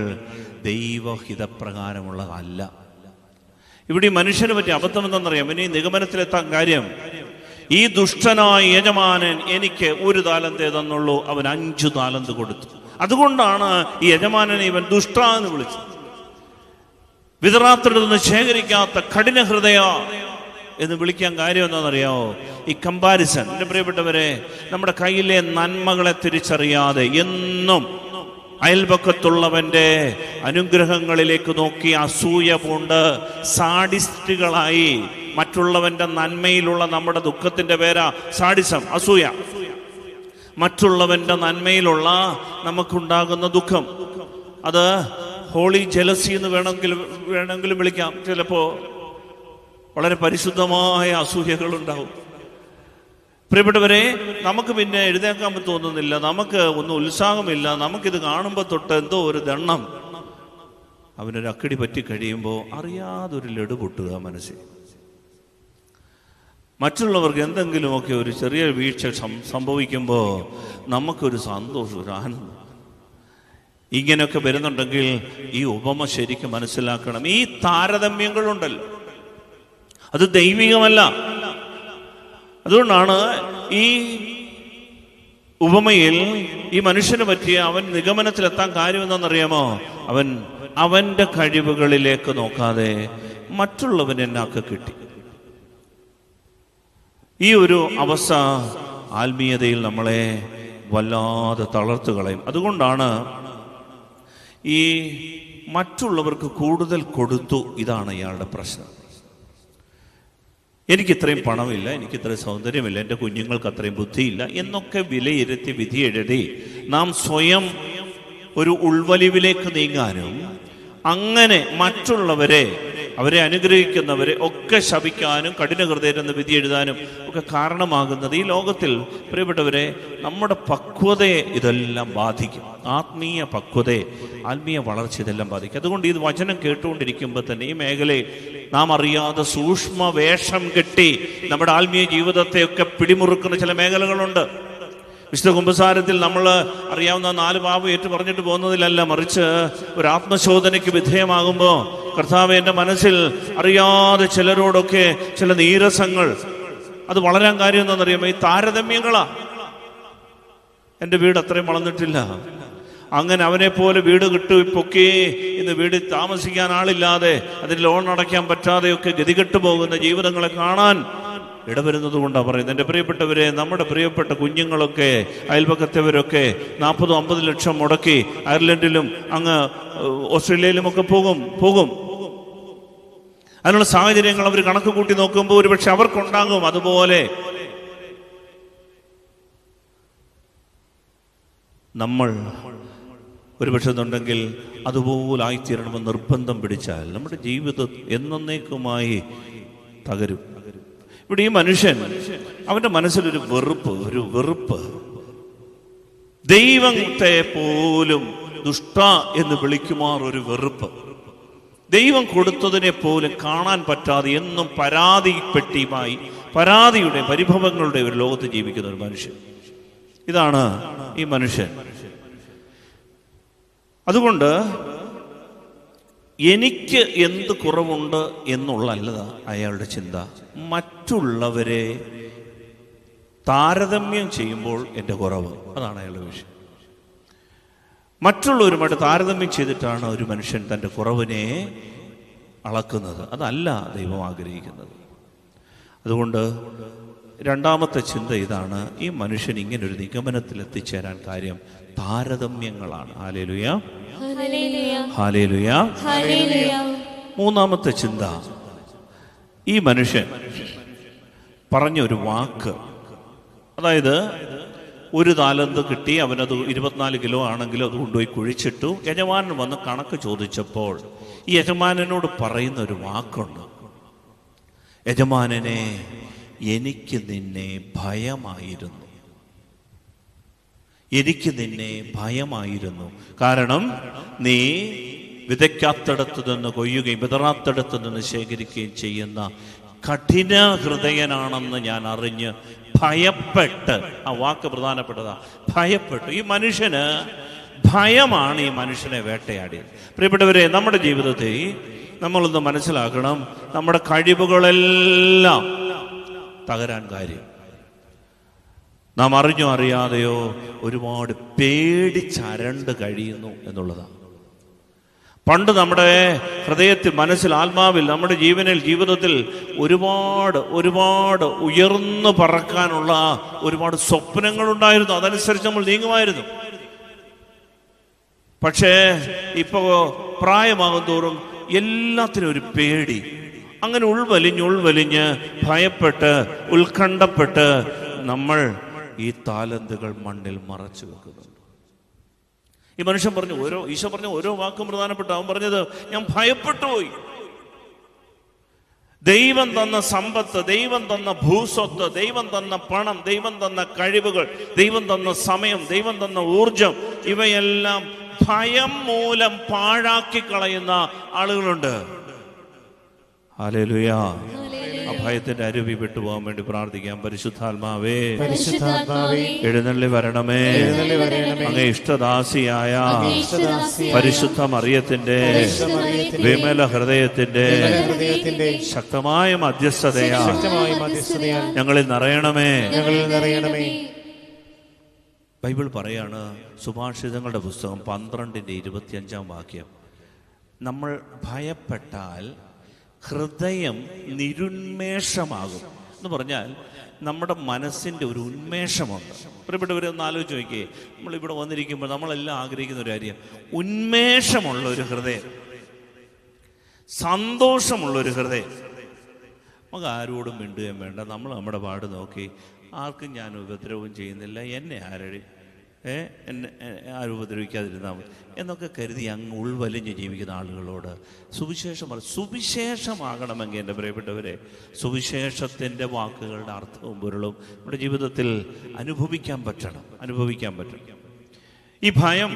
ദൈവഹിതപ്രകാരമുള്ളതല്ല. ഇവിടെ ഈ മനുഷ്യന് പറ്റിയ അബദ്ധം എന്താണെന്നറിയാം? ഇനി നിഗമനത്തിലെത്താൻ കാര്യം, ഈ ദുഷ്ടനായ യജമാനൻ എനിക്ക് 1 താലന്തേ തന്നുള്ളൂ, അവൻ 5 താലന്ത് കൊടുത്തു. അതുകൊണ്ടാണ് ഈ യജമാനനെ ഇവൻ ദുഷ്ട എന്ന് വിളിച്ചത്. വിതറാത്തിടത്ത് നിന്ന് ശേഖരിക്കാത്ത കഠിന ഹൃദയ എന്ന് വിളിക്കാൻ കാര്യം എന്താണെന്നറിയാമോ? ഈ കമ്പാരിസൺ. എൻ്റെ പ്രിയപ്പെട്ടവരെ, നമ്മുടെ കയ്യിലെ നന്മകളെ തിരിച്ചറിയാതെ എന്നും അയൽപക്കത്തുള്ളവന്റെ അനുഗ്രഹങ്ങളിലേക്ക് നോക്കി അസൂയ പൂണ്ട് സാഡിസ്റ്റുകളായി മറ്റുള്ളവന്റെ നന്മയിലുള്ള നമ്മുടെ ദുഃഖത്തിന്റെ പേരാ സാഡിസം, അസൂയ. മറ്റുള്ളവന്റെ നന്മയിലുള്ള നമുക്കുണ്ടാകുന്ന ദുഃഖം, അത് ഹോളി ജലസി എന്ന് വേണമെങ്കിലും വിളിക്കാം. ചിലപ്പോ വളരെ പരിശുദ്ധമായ അസൂയകളുണ്ടാവും. പ്രിയപ്പെട്ടവരെ, നമുക്ക് പിന്നെ എഴുന്നേക്കാൻ തോന്നുന്നില്ല, നമുക്ക് ഒന്നും ഉത്സാഹമില്ല, നമുക്കിത് കാണുമ്പോൾ തൊട്ട് എന്തോ ഒരു ദണ്ണം. അവനൊരു അക്കടി പറ്റി കഴിയുമ്പോൾ അറിയാതൊരു ലഡു പൊട്ടുക മനസ്സിൽ. മറ്റുള്ളവർക്ക് എന്തെങ്കിലുമൊക്കെ ഒരു ചെറിയ വീഴ്ച സംഭവിക്കുമ്പോൾ നമുക്കൊരു സന്തോഷം, ഒരു ആനന്ദം. ഇങ്ങനെയൊക്കെ വരുന്നുണ്ടെങ്കിൽ ഈ ഉപമ ശരിക്കും മനസ്സിലാക്കണം. ഈ താരതമ്യങ്ങളുണ്ടല്ലോ, അത് ദൈവികമല്ല. അതുകൊണ്ടാണ് ഈ ഉപമയിൽ ഈ മനുഷ്യനെ പറ്റിയ അവൻ നിഗമനത്തിലെത്താൻ കാര്യം എന്താണെന്നറിയാമോ? അവന്റെ കഴിവുകളിലേക്ക് നോക്കാതെ മറ്റുള്ളവൻ എന്നാക്ക് കിട്ടി. ഈ ഒരു അവസ്ഥ ആത്മീയതയിൽ നമ്മളെ വല്ലാതെ തളർത്തു കളയും. അതുകൊണ്ടാണ് ഈ മറ്റുള്ളവർക്ക് കൂടുതൽ കൊടുത്തു. ഇതാണ് ഇയാളുടെ പ്രശ്നം. എനിക്കിത്രയും പണമില്ല, എനിക്കിത്രയും സൗന്ദര്യമില്ല, എൻ്റെ കുഞ്ഞുങ്ങൾക്ക് അത്രയും ബുദ്ധിയില്ല എന്നൊക്കെ വിലയിരുത്തി വിധി എഴുതി നാം സ്വയം ഒരു ഉൾവലിവിലേക്ക് നീങ്ങാനും അങ്ങനെ മറ്റുള്ളവരെ, അവരെ അനുഗ്രഹിക്കുന്നവരെ ഒക്കെ ശപിക്കാനും കഠിന ഹൃദയരെന്ന് വിധി എഴുതാനും ഒക്കെ കാരണമാകുന്നത് ഈ ലോകത്തിൽ പ്രിയപ്പെട്ടവരെ നമ്മുടെ പക്വതയെ ഇതെല്ലാം ബാധിക്കും. ആത്മീയ പക്വതയെ, ആത്മീയ വളർച്ച ഇതെല്ലാം ബാധിക്കും. അതുകൊണ്ട് ഈ വചനം കേട്ടുകൊണ്ടിരിക്കുമ്പോൾ തന്നെ ഈ മേഖലയിൽ നാം അറിയാതെ സൂക്ഷ്മ വേഷം കെട്ടി നമ്മുടെ ആത്മീയ ജീവിതത്തെയൊക്കെ പിടിമുറുക്കുന്ന ചില മേഖലകളുണ്ട്. വിശുദ്ധ കുമ്പസാരത്തിൽ നമ്മൾ അറിയാവുന്ന 4 പാപം ഏറ്റു പറഞ്ഞിട്ട് പോകുന്നതിലല്ല, മറിച്ച് ഒരു ആത്മശോധനയ്ക്ക് വിധേയമാകുമ്പോൾ കർത്താവ് എൻ്റെ മനസ്സിൽ അറിയാതെ ചിലരോടൊക്കെ ചില നീരസങ്ങൾ, അത് വളരാൻ കാര്യം എന്താണെന്നറിയാമോ? ഈ താരതമ്യങ്ങളാ. എൻ്റെ വീട് അത്രയും വളർന്നിട്ടില്ല, അങ്ങനെ അവനെ പോലെ വീട് പൊക്കി ഇന്ന് വീട്ടിൽ താമസിക്കാൻ ആളില്ലാതെ അതിന് ലോൺ അടയ്ക്കാൻ പറ്റാതെയൊക്കെ ഗതികെട്ടു പോകുന്ന ജീവിതങ്ങളെ കാണാൻ ഇടവരുന്നത് കൊണ്ടാണ് പറയുന്നത്. എൻ്റെ പ്രിയപ്പെട്ടവരെ, നമ്മുടെ പ്രിയപ്പെട്ട കുഞ്ഞുങ്ങളൊക്കെ അയൽപക്കത്തവരൊക്കെ 40-50 ലക്ഷം മുടക്കി അയർലൻഡിലും അങ്ങ് ഓസ്ട്രേലിയയിലുമൊക്കെ പോകും. അതിനുള്ള സാഹചര്യങ്ങൾ അവർ കണക്ക് കൂട്ടി നോക്കുമ്പോൾ ഒരുപക്ഷെ അവർക്കുണ്ടാകും. അതുപോലെ നമ്മൾ ഒരുപക്ഷെ എന്നുണ്ടെങ്കിൽ അതുപോലെ ആയിത്തീരണമെന്ന് നിർബന്ധം പിടിച്ചാൽ നമ്മുടെ ജീവിതം എന്നേക്കുമായി തകരും. ഇവിടെ ഈ മനുഷ്യൻ, അവന്റെ മനസ്സിലൊരു വെറുപ്പ്, ദൈവത്തെ പോലും ദുഷ്ട എന്ന് വിളിക്കുമാർ ഒരു വെറുപ്പ്, ദൈവം കൊടുത്തതിനെ പോലും കാണാൻ പറ്റാതെ എന്നും പരാതിപ്പെട്ടിയുമായി പരാതിയുടെ പരിഭവങ്ങളുടെ ഒരു ലോകത്ത് ജീവിക്കുന്ന ഒരു മനുഷ്യൻ. ഇതാണ് ഈ മനുഷ്യൻ. അതുകൊണ്ട് എനിക്ക് എന്ത് കുറവുണ്ട് എന്നുള്ളതല്ല അയാളുടെ ചിന്ത, മറ്റുള്ളവരെ താരതമ്യം ചെയ്യുമ്പോൾ എൻ്റെ കുറവ്, അതാണ് അയാളുടെ വിഷയം. മറ്റുള്ളവരുമായിട്ട് താരതമ്യം ചെയ്തിട്ടാണ് ഒരു മനുഷ്യൻ തൻ്റെ കുറവിനെ അളക്കുന്നത്. അതല്ല ദൈവം ആഗ്രഹിക്കുന്നത്. അതുകൊണ്ട് രണ്ടാമത്തെ ചിന്ത ഇതാണ്, ഈ മനുഷ്യൻ ഇങ്ങനൊരു നിഗമനത്തിൽ എത്തിച്ചേരാൻ കാര്യം താരതമ്യങ്ങളാണ്. Hallelujah, hallelujah. മൂന്നാമത്തെ ചിന്ത, ഈ മനുഷ്യൻ പറഞ്ഞൊരു വാക്ക്, അതായത് 1 താലന്ത് കിട്ടി, അവനത് 24 കിലോ ആണെങ്കിലും അത് കൊണ്ടുപോയി കുഴിച്ചിട്ടു. യജമാനൻ വന്ന് കണക്ക് ചോദിച്ചപ്പോൾ ഈ യജമാനനോട് പറയുന്ന ഒരു വാക്കുണ്ട്, യജമാനനെ, എനിക്ക് നിന്നെ ഭയമായിരുന്നു, എനിക്ക് നിന്നെ ഭയമായിരുന്നു. കാരണം നീ വിതയ്ക്കാത്തടത്തു നിന്ന് കൊയ്യുകയും വിതറാത്തടത്തു നിന്ന് ശേഖരിക്കുകയും ചെയ്യുന്ന കഠിന ഹൃദയനാണെന്ന് ഞാൻ അറിഞ്ഞ് ഭയപ്പെട്ട്, ആ വാക്ക് പ്രധാനപ്പെട്ടതാ, ഭയപ്പെട്ടു. ഈ മനുഷ്യന് ഭയമാണ് ഈ മനുഷ്യനെ വേട്ടയാടിയത്. പ്രിയപ്പെട്ടവരെ, നമ്മുടെ ജീവിതത്തിൽ നമ്മളൊന്ന് മനസ്സിലാക്കണം, നമ്മുടെ കഴിവുകളെല്ലാം തകരാൻ കാര്യം നാം അറിഞ്ഞോ അറിയാതെയോ ഒരുപാട് പേടിച്ചരണ്ട് കഴിയുന്നു എന്നുള്ളതാണ്. പണ്ട് നമ്മുടെ ഹൃദയത്തിൽ, മനസ്സിൽ, ആത്മാവിൽ, നമ്മുടെ ജീവിതത്തിൽ ഒരുപാട് ഉയർന്നു പറക്കാനുള്ള ഒരുപാട് സ്വപ്നങ്ങളുണ്ടായിരുന്നു. അതനുസരിച്ച് നമ്മൾ നീങ്ങുമായിരുന്നു. പക്ഷേ ഇപ്പോ പ്രായമാകും തോറും എല്ലാത്തിനും ഒരു പേടി. അങ്ങനെ ഉൾവലിഞ്ഞ് ഭയപ്പെട്ട് ഉത്കണ്ഠപ്പെട്ട് നമ്മൾ ഈ താലന്തുകൾ മണ്ണിൽ മറച്ചു വെക്കുന്നുണ്ട്. ഈ മനുഷ്യൻ പറഞ്ഞു, ഈശോ പറഞ്ഞ ഓരോ വാക്കും പ്രധാനപ്പെട്ട. അവൻ പറഞ്ഞത്, ഞാൻ ഭയപ്പെട്ടു പോയി. ദൈവം തന്ന സമ്പത്ത്, ദൈവം തന്ന ഭൂസ്വത്ത്, ദൈവം തന്ന പണം, ദൈവം തന്ന കഴിവുകൾ, ദൈവം തന്ന സമയം, ദൈവം തന്ന ഊർജം, ഇവയെല്ലാം ഭയം മൂലം പാഴാക്കി കളയുന്ന ആളുകളുണ്ട്. ഹല്ലേലൂയ. ആ ഭയത്തിന്റെ അരുവി വിട്ടുപോകാൻ വേണ്ടി പ്രാർത്ഥിക്കാം. പരിശുദ്ധാത്മാവേ, എഴുന്നള്ളി വരണമേ. അങ്ങേ ഇഷ്ടദാസിയായ പരിശുദ്ധ മറിയത്തിന്റെ വിമല ഹൃദയത്തിന്റെ ശക്തമായ മധ്യസ്ഥതയാ ഞങ്ങളിൽ നിറയണമേ. ബൈബിൾ പറയാണ്, സുഭാഷിതങ്ങളുടെ പുസ്തകം 12:25 നമ്മൾ ഭയപ്പെട്ടാൽ ഹൃദയം നിരുന്മേഷമാകും എന്ന് പറഞ്ഞാൽ നമ്മുടെ മനസ്സിൻ്റെ ഒരു ഉന്മേഷമുണ്ട്. പ്രിയപ്പെട്ടവരെ, ഒന്ന് ആലോചിച്ച് നോക്കിയേ. നമ്മളിവിടെ വന്നിരിക്കുമ്പോൾ നമ്മളെല്ലാം ആഗ്രഹിക്കുന്ന ഒരു കാര്യം, ഉന്മേഷമുള്ള ഒരു ഹൃദയം, സന്തോഷമുള്ളൊരു ഹൃദയം. നമുക്ക് ആരോടും മിണ്ടുകയും വേണ്ട, നമ്മൾ നമ്മുടെ പാട് നോക്കി, ആർക്കും ഞാൻ ഉപദ്രവവും ചെയ്യുന്നില്ല, എന്നെ എന്നെ ആരും ഉപദ്രവിക്കാതിരുന്നാൽ മതി എന്നൊക്കെ കരുതി അങ്ങ് ഉൾവലിഞ്ഞ് ജീവിക്കുന്ന ആളുകളോട് സുവിശേഷമാകണമെങ്കിൽ എൻ്റെ പ്രിയപ്പെട്ടവരെ, സുവിശേഷത്തിൻ്റെ വാക്കുകളുടെ അർത്ഥവും പൊരുളും നമ്മുടെ ജീവിതത്തിൽ അനുഭവിക്കാൻ പറ്റണം. ഈ ഭയം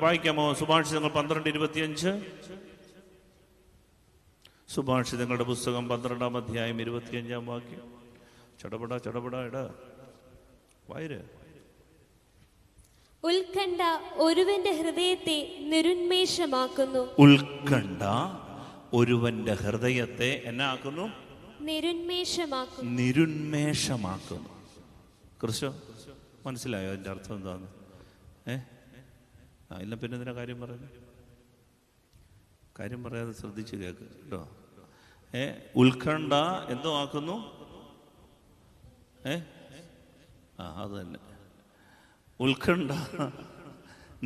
വായിക്കാമോ? സുഭാഷിതങ്ങൾ 12:25. സുഭാഷിതങ്ങളുടെ പുസ്തകം 12:25 ചടപട ഇട വായര്. ഉത്കണ്ഠ ഒരുവന്റെ ഹൃദയത്തെ നിരുന്മേഷമാക്കുന്നു. ഉത്കണ്ഠ ഒരുവന്റെ ഹൃദയത്തെ എന്നാക്കുന്നു? നിരുന്മേഷമാക്കുന്നു. ക്രിസ്തു മനസ്സിലായോ അതിൻ്റെ അർത്ഥം എന്താന്ന്? ഇല്ല, പിന്നെ എന്തിനാ കാര്യം പറയുന്നത്? കാര്യം പറയാതെ ശ്രദ്ധിച്ച് കേൾക്ക് കേട്ടോ. ഉത്കണ്ഠ എന്തോ ആക്കുന്നു? അത് തന്നെ. ഉത്കണ്ഠ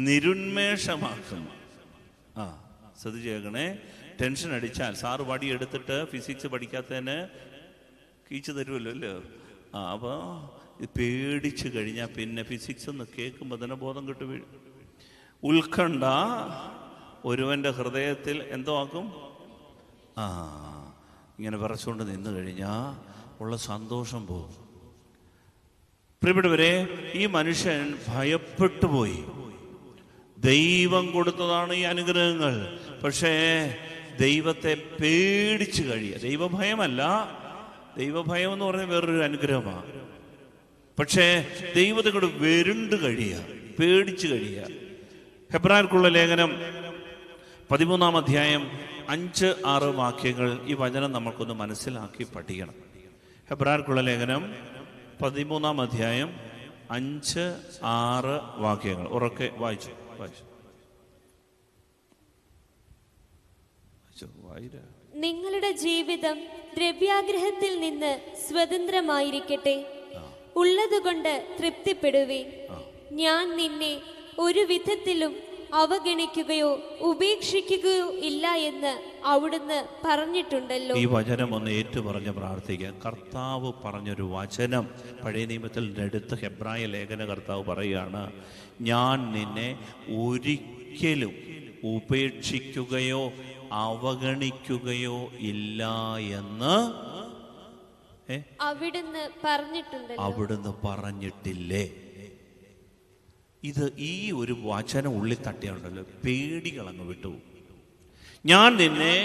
നിരുന്മേഷമാക്കുന്നു. ശ്രദ്ധിച്ച് കേൾക്കണേ. ടെൻഷൻ അടിച്ചാൽ, സാറ് വടി എടുത്തിട്ട് ഫിസിക്സ് പഠിക്കാത്തതിന് കീച്ചു തരുമല്ലോ അല്ലേ? അപ്പോൾ പേടിച്ചു കഴിഞ്ഞാൽ പിന്നെ ഫിസിക്സ് എന്ന് കേൾക്കുമ്പോൾ തന്നെ ബോധം കിട്ടു വീഴും. ഉത്കണ്ഠ ഒരുവൻ്റെ ഹൃദയത്തിൽ എന്തോ ആക്കും? ഇങ്ങനെ വിറച്ചുകൊണ്ട് നിന്ന് കഴിഞ്ഞാൽ ഉള്ള സന്തോഷം പോകും. പ്രിയപ്പെട്ടവരെ, ഈ മനുഷ്യൻ ഭയപ്പെട്ടു പോയി. ദൈവം കൊടുത്തതാണ് ഈ അനുഗ്രഹങ്ങൾ, പക്ഷേ ദൈവത്തെ പേടിച്ചു കഴിയുക. ദൈവഭയമല്ല, ദൈവഭയം എന്ന് പറഞ്ഞാൽ വേറൊരു അനുഗ്രഹമാണ്. പക്ഷേ ദൈവത്തെ കൊണ്ട് വെരുണ്ട് കഴിയുക, പേടിച്ചു കഴിയുക. ഹെബ്രായർക്കുള്ള ലേഖനം 13:5-6 ഈ വചനം നമുക്കൊന്ന് മനസ്സിലാക്കി പഠിക്കണം. ഹെബ്രായർക്കുള്ള ലേഖനം 13:5-6 ഉറക്കെ വായിച്ചു. നിങ്ങളുടെ ജീവിതം ദ്രവ്യാഗ്രഹത്തിൽ നിന്ന് സ്വതന്ത്രമായിരിക്കട്ടെ. ഉള്ളതുകൊണ്ട് തൃപ്തിപ്പെടുവീൻ. ഞാൻ നിന്നെ ഒരു വിധത്തിലും അവഗണിക്കുകയോ ഉപേക്ഷിക്കുകയോ ഇല്ല എന്ന് അവിടുന്ന് പറഞ്ഞിട്ടുണ്ടല്ലോ. ഈ വചനം ഒന്ന് ഏറ്റുപറഞ്ഞ് പ്രാർത്ഥിക്കാം. കർത്താവ് പറഞ്ഞൊരു വചനം പഴയ നിയമത്തിൽ എടുത്ത് ഹെബ്രായ ലേഖന കർത്താവ് പറയുകയാണ്, ഞാൻ നിന്നെ ഒരിക്കലും ഉപേക്ഷിക്കുകയോ അവഗണിക്കുകയോ ഇല്ല എന്ന് അവിടുന്ന് പറഞ്ഞിട്ടില്ലേ. ഇത് ഈ ഒരു വചനം ഉള്ളിൽ തട്ടിയുണ്ടല്ലോ, പേടികളങ്ങ് വിട്ടു. ഞാൻ നിന്നെ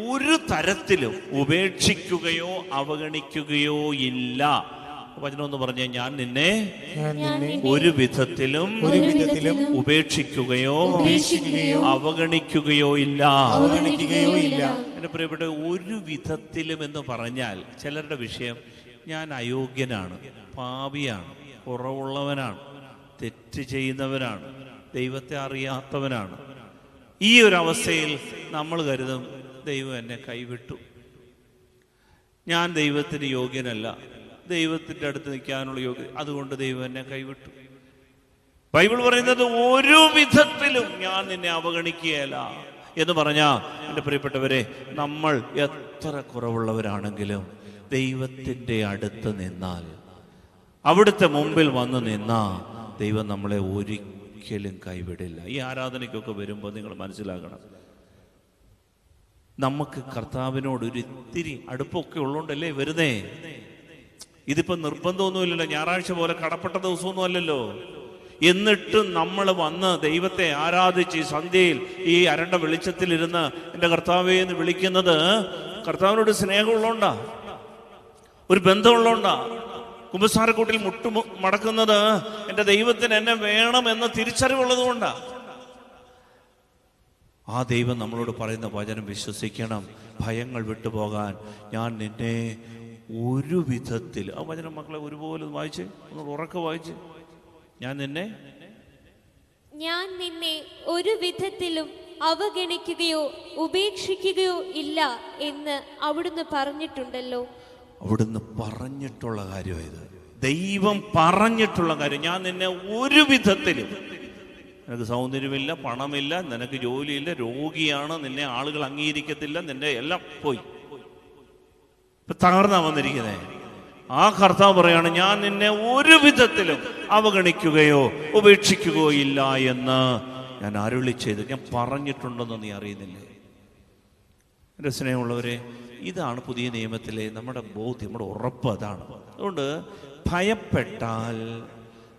ഒരു തരത്തിലും ഉപേക്ഷിക്കുകയോ അവഗണിക്കുകയോ ഇല്ല. വചനം എന്ന് പറഞ്ഞ, ഞാൻ നിന്നെ ഒരു വിധത്തിലും ഉപേക്ഷിക്കുകയോ അവഗണിക്കുകയോ ഇല്ല. എന്റെ പ്രിയപ്പെട്ട, ഒരു വിധത്തിലും എന്ന് പറഞ്ഞാൽ ചിലരുടെ വിഷയം, ഞാൻ അയോഗ്യനാണ്, പാപിയാണ്, കുറവുള്ളവനാണ്, തെറ്റ് ചെയ്യുന്നവനാണ്, ദൈവത്തെ അറിയാത്തവനാണ്. ഈ ഒരു അവസ്ഥയിൽ നമ്മൾ കരുതും ദൈവം എന്നെ കൈവിട്ടു, ഞാൻ ദൈവത്തിന് യോഗ്യനല്ല, ദൈവത്തിൻ്റെ അടുത്ത് നിൽക്കാനുള്ള യോഗ്യത, അതുകൊണ്ട് ദൈവം എന്നെ കൈവിട്ടു. ബൈബിൾ പറയുന്നത് ഒരു വിധത്തിലും ഞാൻ നിന്നെ അവഗണിക്കുകയല്ല എന്ന് പറഞ്ഞാൽ, എൻ്റെ പ്രിയപ്പെട്ടവരെ, നമ്മൾ എത്ര കുറവുള്ളവരാണെങ്കിലും ദൈവത്തിൻ്റെ അടുത്ത് നിന്നാൽ, അവിടുത്തെ മുമ്പിൽ വന്ന് നിന്നാൽ ദൈവം നമ്മളെ ഒരിക്കലും കൈവിടില്ല. ഈ ആരാധനയ്ക്കൊക്കെ വരുമ്പോൾ നിങ്ങൾ മനസ്സിലാക്കണം, നമുക്ക് കർത്താവിനോട് ഒരു ഇത്തിരി അടുപ്പമൊക്കെ ഉള്ളതുകൊണ്ടല്ലേ വരുന്നേ. ഇതിപ്പോൾ നിർബന്ധമൊന്നുമില്ലല്ലോ, ഞായറാഴ്ച പോലെ കടപ്പെട്ട ദിവസമൊന്നും അല്ലല്ലോ. എന്നിട്ട് നമ്മൾ വന്ന് ദൈവത്തെ ആരാധിച്ച് സന്ധ്യയിൽ ഈ അരണ്ട വെളിച്ചത്തിലിരുന്ന് എൻ്റെ കർത്താവേ എന്ന് വിളിക്കുന്നത് കർത്താവിനോട് സ്നേഹമുള്ളതുകൊണ്ടാ, ഒരു ബന്ധമുള്ളതുകൊണ്ടാ. കുമ്പസാരക്കൂട്ടിൽ മടക്കുന്നത് എൻ്റെ ദൈവത്തിന് എന്നെ വേണം എന്ന തിരിച്ചറിവുള്ളത് കൊണ്ടാ. ആ ദൈവം നമ്മളോട് പറയുന്ന വചനം വിശ്വസിക്കണം. ഭയങ്ങൾ വിട്ടുപോകാൻ ഞാൻ നിന്നെ ഒരു വിധത്തിൽ, ആ വചനം മക്കളെ ഒരുപോലെ വായിച്ച്, ഒന്ന് ഉറക്കെ വായിച്ച്. ഞാൻ നിന്നെ ഒരു വിധത്തിലും അവഗണിക്കുകയോ ഉപേക്ഷിക്കുകയോ ഇല്ല എന്ന് അവിടുന്ന് പറഞ്ഞിട്ടുണ്ടല്ലോ. അവിടുന്ന് പറഞ്ഞിട്ടുള്ള കാര്യം ഇത്, ദൈവം പറഞ്ഞിട്ടുള്ള കാര്യം. ഞാൻ നിന്നെ ഒരു വിധത്തിലും, നിനക്ക് സൗന്ദര്യമില്ല, പണമില്ല, നിനക്ക് ജോലിയില്ല, രോഗിയാണ്, നിന്നെ ആളുകൾ അംഗീകരിക്കത്തില്ല, നിന്റെ എല്ലാം പോയി, ഇപ്പൊ തകർന്നാ വന്നിരിക്കുന്നേ. ആ കർത്താവ് പറയാണ്, ഞാൻ നിന്നെ ഒരു വിധത്തിലും അവഗണിക്കുകയോ ഉപേക്ഷിക്കുകയോ ഇല്ല എന്ന് ഞാൻ അരുളി ചെയ്ത്, ഞാൻ പറഞ്ഞിട്ടുണ്ടെന്ന് നീ അറിയുന്നില്ലേ? എൻ്റെ സ്നേഹമുള്ളവരെ, ഇതാണ് പുതിയ നിയമത്തിലെ നമ്മുടെ ബോധ്യം, നമ്മുടെ ഉറപ്പ് അതാണ്. അതുകൊണ്ട് ഭയപ്പെട്ടാൽ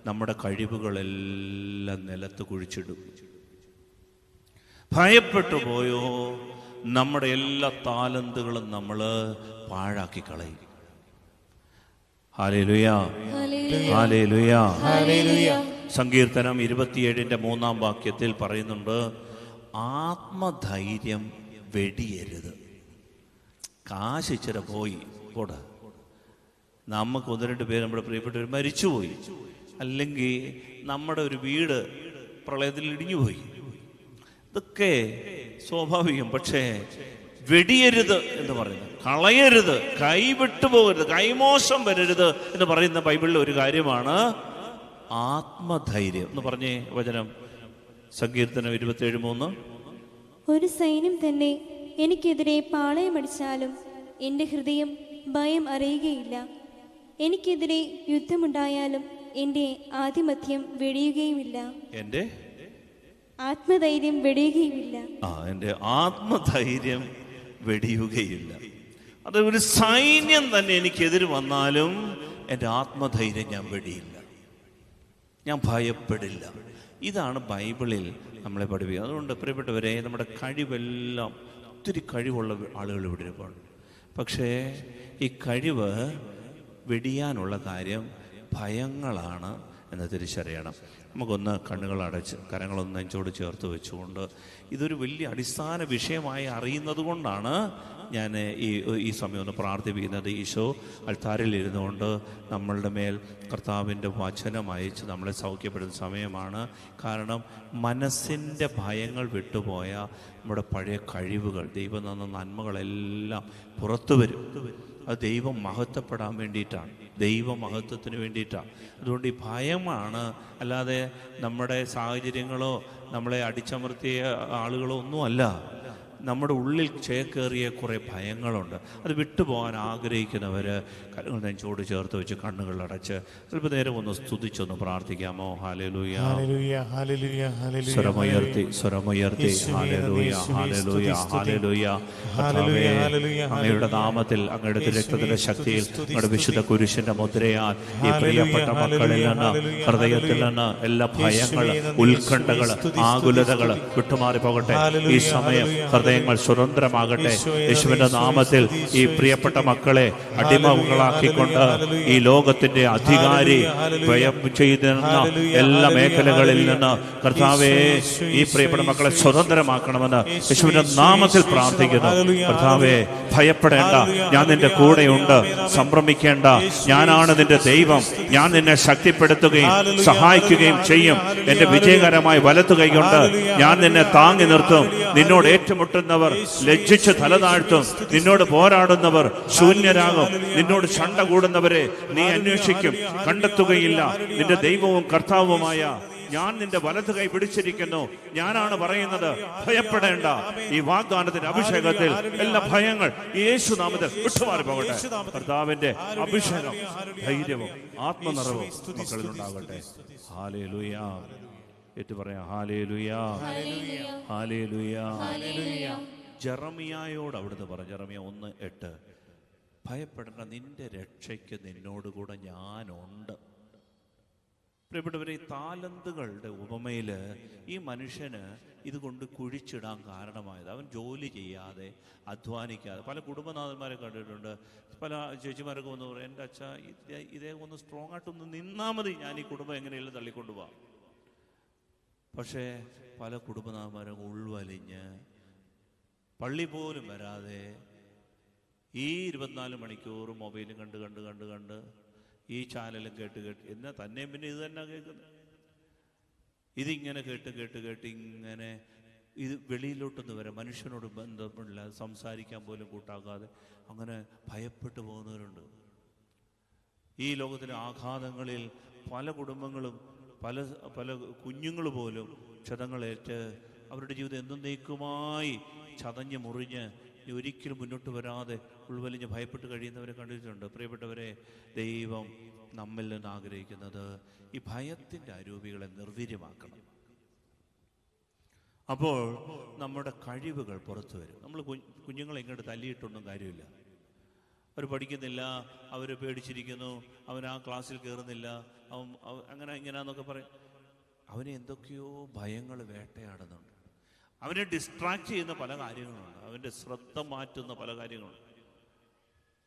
നമ്മുടെ കഴിവുകളെല്ലാം നിലത്ത് കുഴിച്ചിടും. ഭയപ്പെട്ടു പോയോ നമ്മുടെ എല്ലാ താലന്തുകളും നമ്മൾ പാഴാക്കി കളയും. ഹല്ലേലൂയ, ഹല്ലേലൂയ, ഹല്ലേലൂയ. സങ്കീർത്തനം 27:3 വാക്യത്തിൽ പറയുന്നുണ്ട്, ആത്മധൈര്യം വെടിയരുത്. കാശ് ഇച്ചിരി പോയി പോടാ, നമുക്ക് 1-2 പേര് നമ്മുടെ പ്രിയപ്പെട്ടവർ മരിച്ചുപോയി, അല്ലെങ്കിൽ നമ്മുടെ ഒരു വീട് പ്രളയത്തിൽ ഇടിഞ്ഞുപോയി, ഇതൊക്കെ സ്വാഭാവികം. പക്ഷേ വെടിയരുത് എന്ന് പറയുന്നത്, കളയരുത്, കൈവിട്ടു പോകരുത്, കൈമോശം വരരുത് എന്ന് പറയുന്ന ബൈബിളിലെ ഒരു കാര്യമാണ് ആത്മധൈര്യം എന്ന് പറഞ്ഞേ വചനം. സങ്കീർത്തനം 27:3. ഒരു സൈന്യം തന്നെ എനിക്കെതിരെ പാളയമടിച്ചാലും എൻ്റെ ഹൃദയം ഭയം അറിയുകയില്ല. എനിക്കെതിരെ യുദ്ധമുണ്ടായാലും എൻ്റെ ആധിപത്യം വെടിയുകയുമില്ല. എൻ്റെ ആത്മധൈര്യം വെടിയുകയുമില്ല. എൻ്റെ ആത്മധൈര്യം വെടിയുകയില്ല. അത് ഒരു സൈന്യം തന്നെ എനിക്കെതിര് വന്നാലും എൻ്റെ ആത്മധൈര്യം ഞാൻ വെടിയില്ല, ഞാൻ ഭയപ്പെടില്ല. ഇതാണ് ബൈബിളിൽ നമ്മളെ പഠിപ്പിക്കുക. അതുകൊണ്ട് പ്രിയപ്പെട്ടവരെ, നമ്മുടെ കഴിവെല്ലാം, ഒത്തിരി കഴിവുള്ള ആളുകൾ ഇവിടെ ഇരിപ്പുണ്ട്. പക്ഷേ ഈ കഴിവ് വെടിയാനുള്ള കാര്യം ഭയങ്ങളാണ് എന്ന് തിരിച്ചറിയണം. നമുക്കൊന്ന് കണ്ണുകൾ അടച്ച് കരങ്ങളൊന്ന് നെഞ്ചോട് ചേർത്ത് വെച്ചുകൊണ്ട്, ഇതൊരു വലിയ അടിസ്ഥാന വിഷയമായി അറിയുന്നത് കൊണ്ടാണ് ഞാൻ ഈ സമയം ഒന്ന് പ്രാർത്ഥിപ്പിക്കുന്നത്. ഈശോ അൾത്താരിൽ ഇരുന്നുകൊണ്ട് നമ്മളുടെ മേൽ കർത്താവിൻ്റെ വചനം അയച്ച് നമ്മളെ സൗഖ്യപ്പെടുന്ന സമയമാണ്. കാരണം മനസ്സിൻ്റെ ഭയങ്ങൾ വിട്ടുപോയ നമ്മുടെ പഴയ കഴിവുകൾ, ദൈവം തന്ന നന്മകളെല്ലാം പുറത്തു വരും. അത് ദൈവം മഹത്വപ്പെടാൻ വേണ്ടിയിട്ടാണ്, ദൈവമഹത്വത്തിന് വേണ്ടിയിട്ടാണ്. അതുകൊണ്ട് ഈ ഭയമാണ്, അല്ലാതെ നമ്മുടെ സാഹചര്യങ്ങളോ നമ്മളെ അടിച്ചമർത്തിയ ആളുകളോ ഒന്നുമല്ല. നമ്മുടെ ഉള്ളിൽ ചേക്കേറിയ കുറേ ഭയങ്ങളുണ്ട്. അത് വിട്ടുപോകാൻ ആഗ്രഹിക്കുന്നവർ കരങ്ങൾ നെഞ്ചോട് ചേർത്ത് വെച്ച് കണ്ണുകൾ അടച്ച് ചിലപ്പോൾ നേരം ഒന്ന് സ്തുതിച്ചൊന്ന് പ്രാർത്ഥിക്കാമോ? ഹല്ലേലൂയ, സ്വരമുയർത്തി സ്വരമുയർത്തി ഹല്ലേലൂയ, ഹല്ലേലൂയ, ഹല്ലേലൂയ. അങ്ങയുടെ നാമത്തിൽ, അങ്ങയുടെ രക്തത്തിന്റെ ശക്തിയിൽ, അങ്ങയുടെ വിശുദ്ധ കുരിശിന്റെ മുദ്രയാൽ ഈ പ്രിയപ്പെട്ട മക്കളിൽ നിന്ന്, ഹൃദയത്തിൽ നിന്ന് എല്ലാ ഭയങ്ങൾ, ഉത്കണ്ഠകൾ, ആകുലതകൾ വിട്ടുമാറി പോകട്ടെ. ഈ സമയം ഹൃദയങ്ങൾ സ്വതന്ത്രമാകട്ടെ. യേശുവിന്റെ നാമത്തിൽ ഈ പ്രിയപ്പെട്ട മക്കളെ അടിമകളാക്കിക്കൊണ്ട് ഈ ലോകത്തിന്റെ അധികാരി ഭയം ചെയ്യുന്ന എല്ലാ മേഖലകളിൽ നിന്ന് കർത്താവേ ഈ പ്രിയപ്പെട്ട മക്കളെ സ്വതന്ത്രമാക്കണമെന്ന് യേശുവിന്റെ നാമത്തിൽ പ്രാർത്ഥിക്കുന്നു. കർത്താവേ, ഭയപ്പെടേണ്ട, ഞാൻ നിന്റെ കൂടെയുണ്ട്. സംഭ്രമിക്കേണ്ട, ഞാനാണ് നിന്റെ ദൈവം. ഞാൻ നിന്നെ ശക്തിപ്പെടുത്തുകയും സഹായിക്കുകയും ചെയ്യും. എന്റെ വിജയകരമായ വലത്തു കൈകൊണ്ട് ഞാൻ നിന്നെ താങ്ങി നിർത്തും. നിന്നോട് ഏറ്റുമുട്ടുന്നവർ ലജ്ജിച്ച് തലതാഴ്ത്തും. നിന്നോട് പോരാടുന്നവർ ശൂന്യരാകും. നിന്നോട് ചണ്ട കൂടുന്നവരെ നീ അന്വേഷിക്കും, കണ്ടെത്തുകയില്ല. നിന്റെ ദൈവവും കർത്താവുമായ ഞാൻ നിന്റെ വലത് കൈ പിടിച്ചിരിക്കുന്നു. ഞാനാണ് പറയുന്നത്, ഭയപ്പെടേണ്ട. ഈ വാഗ്ദാനത്തിന്റെ അഭിഷേകത്തിൽ എല്ലാ ഭയങ്ങൾ യേശുനാമത്തിൽ വിട്ടുമാറി പോകട്ടെ. കർത്താവിന്റെ അഭിഷേകം, ധൈര്യവും ആത്മനിറവും മക്കളിൽ ഉണ്ടാകട്ടെ. ഹല്ലേലൂയ. ഏറ്റു പറയാം, ഹല്ലേലൂയ, ഹല്ലേലൂയ. ജെറമിയായോട് അവിടുന്ന് പറഞ്ഞു, ജെറമിയ 1:8, ഭയപ്പെടേണ്ട, നിന്റെ രക്ഷയ്ക്ക് നിന്നോടുകൂടെ ഞാനുണ്ട്. പ്രിയപ്പെട്ടവരെ, ഈ താലന്തുകളുടെ ഉപമയിൽ ഈ മനുഷ്യന് ഇതുകൊണ്ട് കുഴിച്ചിടാൻ കാരണമായത്, അവൻ ജോലി ചെയ്യാതെ അധ്വാനിക്കാതെ. പല കുടുംബനാഥന്മാരെ കണ്ടിട്ടുണ്ട്. പല ചേച്ചിമാരൊക്കെ വന്ന് പറയും, എൻ്റെ അച്ഛാ ഇതേ ഒന്ന് സ്ട്രോങ് ആയിട്ടൊന്ന് നിന്നാൽ മതി, ഞാൻ ഈ കുടുംബം എങ്ങനെയെങ്കിലും തള്ളിക്കൊണ്ടുപോകാം. പക്ഷേ പല കുടുംബനാഥന്മാരും ഉൾവലിഞ്ഞ് പള്ളി പോലും വരാതെ ഈ 24 മണിക്കൂർ മൊബൈലും കണ്ട് ഈ ചാനലും കേട്ട് എന്നാൽ തന്നെയും പിന്നെ ഇത് തന്നെ കേൾക്കുന്നത്. ഇതിങ്ങനെ കേട്ട് ഇങ്ങനെ ഇത് വെളിയിലോട്ടൊന്ന് വരെ മനുഷ്യനോട് ബന്ധമില്ല, സംസാരിക്കാൻ പോലും കൂട്ടാക്കാതെ അങ്ങനെ ഭയപ്പെട്ടു പോകുന്നവരുണ്ട്. ഈ ലോകത്തിലെ ആഘാതങ്ങളിൽ പല കുടുംബങ്ങളും പല കുഞ്ഞുങ്ങൾ പോലും ക്ഷതങ്ങളേറ്റ് അവരുടെ ജീവിതം എന്നേക്കുമായി ചതഞ്ഞ് മുറിഞ്ഞ് ഒരിക്കലും മുന്നോട്ട് വരാതെ ഉൾവലിഞ്ഞ് ഭയപ്പെട്ട് കഴിയുന്നവരെ കണ്ടിട്ടുണ്ട്. പ്രിയപ്പെട്ടവരെ, ദൈവം നമ്മിൽ നിന്ന് ആഗ്രഹിക്കുന്നത് ഈ ഭയത്തിൻ്റെ അരൂപികളെ നിർവീര്യമാക്കണം. അപ്പോൾ നമ്മുടെ കഴിവുകൾ പുറത്തു വരും. നമ്മൾ കുഞ്ഞുങ്ങളെ ഇങ്ങോട്ട് തല്ലിയിട്ടൊന്നും കാര്യമില്ല. അവർ പഠിക്കുന്നില്ല, അവർ പേടിച്ചിരിക്കുന്നു, അവൻ ആ ക്ലാസ്സിൽ കയറുന്നില്ല, അവൻ അങ്ങനെ ഇങ്ങനെയാന്നൊക്കെ പറയും. അവനെ എന്തൊക്കെയോ ഭയങ്ങൾ വേട്ടയാടുന്നുണ്ട്. അവനെ ഡിസ്ട്രാക്ട് ചെയ്യുന്ന പല കാര്യങ്ങളുണ്ട്. അവൻ്റെ ശ്രദ്ധ മാറ്റുന്ന പല കാര്യങ്ങളുണ്ട്.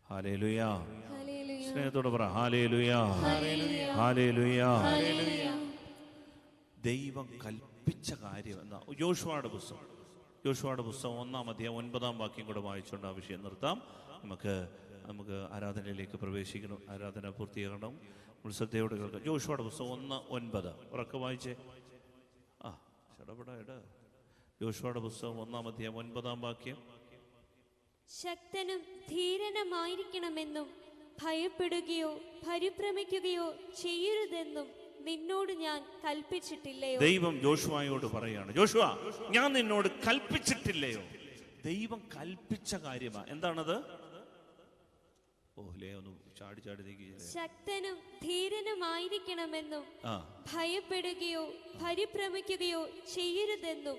ഹല്ലേലൂയ. സ്നേഹത്തോടെ പറ, ഹല്ലേലൂയ, ഹല്ലേലൂയ. ദൈവം കൽപ്പിച്ച കാര്യം എന്നാ യോശുവയുടെ പുസ്തകം 1-ാം അധ്യായം 9-ാം വാക്യം കൂടെ വായിച്ചുകൊണ്ട് ആ വിഷയം നിർത്താം. നമുക്ക് ആരാധനയിലേക്ക് പ്രവേശിക്കണം. ആരാധന പൂർത്തിയാകണം. ശ്രദ്ധയോടെ കേൾക്കാം. യോശുവയുടെ പുസ്തകം 1:9 ഉറക്കെ വായിച്ചേ. ചടപട. യോശുവയുടെ പുസ്തകം 1-ാം അധ്യായം 9-ാം വാക്യം. ശക്തനും ധീരനുമായിരിക്കണമെന്നും ഭയപ്പെടുകയോ പരിഭ്രമിക്കുകയോ ചെയ്യരുതെന്നും നിന്നോട് ഞാൻ കൽപ്പിച്ചിട്ടില്ലയോ? ദൈവം ജോഷുവയോട് പറയാണ്, ജോഷുവ, ഞാൻ നിന്നോട് കൽപ്പിച്ചിട്ടില്ലയോ? ദൈവം കൽപ്പിച്ച കാര്യമാ. എന്താണത്? ശക്തനും ധീരനുമായിരിക്കണമെന്നും ഭയപ്പെടുകയോ പരിഭ്രമിക്കുകയോ ചെയ്യരുതെന്നും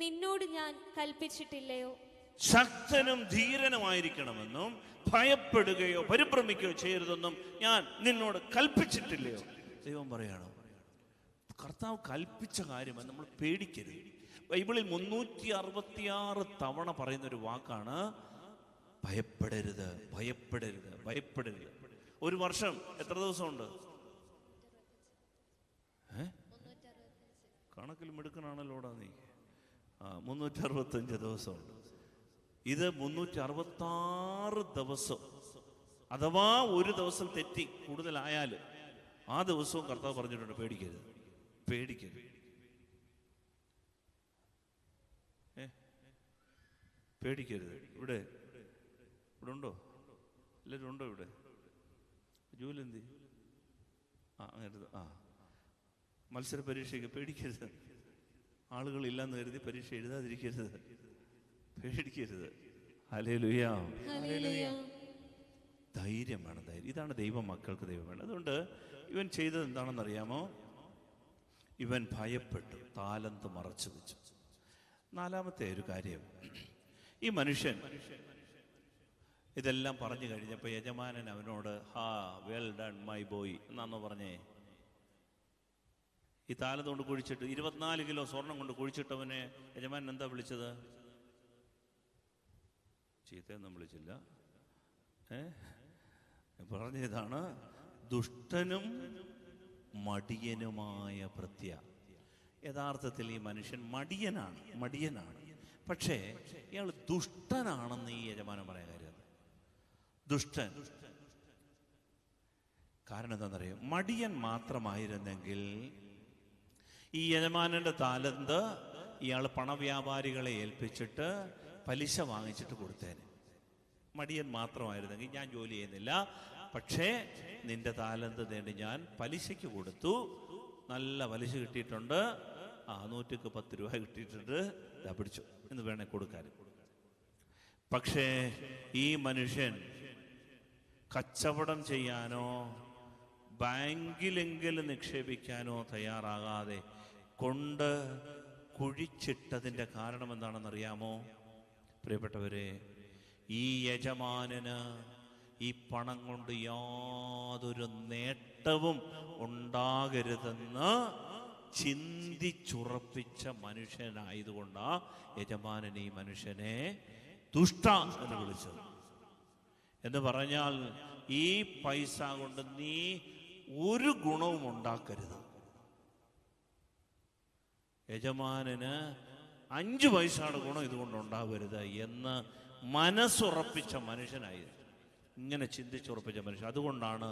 നിന്നോട് ഞാൻ കൽപ്പിച്ചിട്ടില്ലയോ? ശക്തനും ധീരനുമായിരിക്കണമെന്നും ഭയപ്പെടുകയോ പരിഭ്രമിക്കുകയോ ചെയ്യരുതെന്നും ഞാൻ നിന്നോട് കൽപ്പിച്ചിട്ടില്ലയോ? ദൈവം പറയാണ്, കർത്താവ് കൽപ്പിച്ച കാര്യമാണ്. നമ്മൾ പേടിക്കരുത്. ബൈബിളിൽ 366 തവണ പറയുന്നൊരു വാക്കാണ് ഭയപ്പെടരുത്, ഭയപ്പെടരുത്, ഭയപ്പെടരുത്. ഒരു വർഷം എത്ര ദിവസമുണ്ട്? കണക്കിൽ മിടുക്കനാണല്ലോടാ നീ. 365 ദിവസമുണ്ട്. ഇത് 366 ദിവസം. അഥവാ ഒരു ദിവസം തെറ്റി കൂടുതലായാൽ ആ ദിവസവും കർത്താവ് പറഞ്ഞിട്ടുണ്ട് പേടിക്കരുത്, പേടിക്കരുത്, പേടിക്കരുത്. ഇവിടെ ഉണ്ടോ? എല്ലാവരും ഉണ്ടോ ഇവിടെ? ജോലി എന്തി? അങ്ങനെ മത്സര പരീക്ഷയ്ക്ക് പേടിക്കരുത്. ആളുകളില്ലെന്ന് കരുതി പരീക്ഷ എഴുതാതിരിക്കരുത്, പേടിക്കരുത്. ഹല്ലേലൂയ. ധൈര്യം വേണം, ധൈര്യം. ഇതാണ് ദൈവം മക്കൾക്ക് ദൈവം വേണം. അതുകൊണ്ട് ഇവൻ ചെയ്തത് എന്താണെന്നറിയാമോ? ഇവൻ ഭയപ്പെട്ടു, താലന്ത് മറച്ചു വെച്ചു. 4-മത്തെ ഒരു കാര്യം, ഈ മനുഷ്യൻ ഇതെല്ലാം പറഞ്ഞു കഴിഞ്ഞപ്പോൾ യജമാനൻ അവനോട് വെൽ ഡൺ മൈ ബോയ് എന്നാണോ പറഞ്ഞേ? ഈ താലന്ത് കൊണ്ട് കുഴിച്ചിട്ട് 24 കിലോ സ്വർണം കൊണ്ട് കുഴിച്ചിട്ടവനെ യജമാനൻ എന്താ വിളിച്ചത്? ചീത്തയൊന്നും വിളിച്ചില്ല. പറഞ്ഞതാണ് ദുഷ്ടനും മടിയനുമായ ഭൃത്യ. യഥാർത്ഥത്തിൽ ഈ മനുഷ്യൻ മടിയനാണ്. പക്ഷേ ഇയാൾ ദുഷ്ടനാണെന്ന് ഈ യജമാനൻ പറയാൻ കാര്യം. ദുഷ്ടൻ കാരണം എന്താണെന്നറിയാം? മടിയൻ മാത്രമായിരുന്നെങ്കിൽ ഈ യജമാനന്റെ താലന്ത് ഇയാൾ പണവ്യാപാരികളെ ഏൽപ്പിച്ചിട്ട് പലിശ വാങ്ങിച്ചിട്ട് കൊടുത്തേനെ. മടിയൻ മാത്രമായിരുന്നെങ്കിൽ ഞാൻ ജോലി ചെയ്യുന്നില്ല, പക്ഷേ നിന്റെ താലന്ത് നേടി ഞാൻ പലിശയ്ക്ക് കൊടുത്തു, നല്ല പലിശ കിട്ടിയിട്ടുണ്ട്, 110 രൂപ കിട്ടിയിട്ടുണ്ട്, ഇതാ പിടിച്ചു എന്ന് വേണേ കൊടുക്കാൻ. പക്ഷേ ഈ മനുഷ്യൻ കച്ചവടം ചെയ്യാനോ ബാങ്കിലെങ്കിലും നിക്ഷേപിക്കാനോ തയ്യാറാകാതെ കൊണ്ട് കുഴിച്ചിട്ടതിൻ്റെ കാരണം എന്താണെന്നറിയാമോ പ്രിയപ്പെട്ടവരെ? ഈ യജമാനന് ഈ പണം കൊണ്ട് യാതൊരു നേട്ടവും ഉണ്ടാകരുതെന്ന് ചിന്തിച്ചുറപ്പിച്ച മനുഷ്യനായതുകൊണ്ടാ യജമാനൻ ഈ മനുഷ്യനെ ദുഷ്ട എന്ന് വിളിച്ചത്. എന്ന് പറഞ്ഞാൽ ഈ പൈസ കൊണ്ട് നീ ഒരു ഗുണവും ഉണ്ടാക്കരുത്. യജമാനന് 5 പൈസയുടെ ഗുണം ഇതുകൊണ്ട് ഉണ്ടാവരുത് എന്ന് മനസ്സുറപ്പിച്ച മനുഷ്യനായി, ഇങ്ങനെ ചിന്തിച്ചുറപ്പിച്ച മനുഷ്യൻ. അതുകൊണ്ടാണ്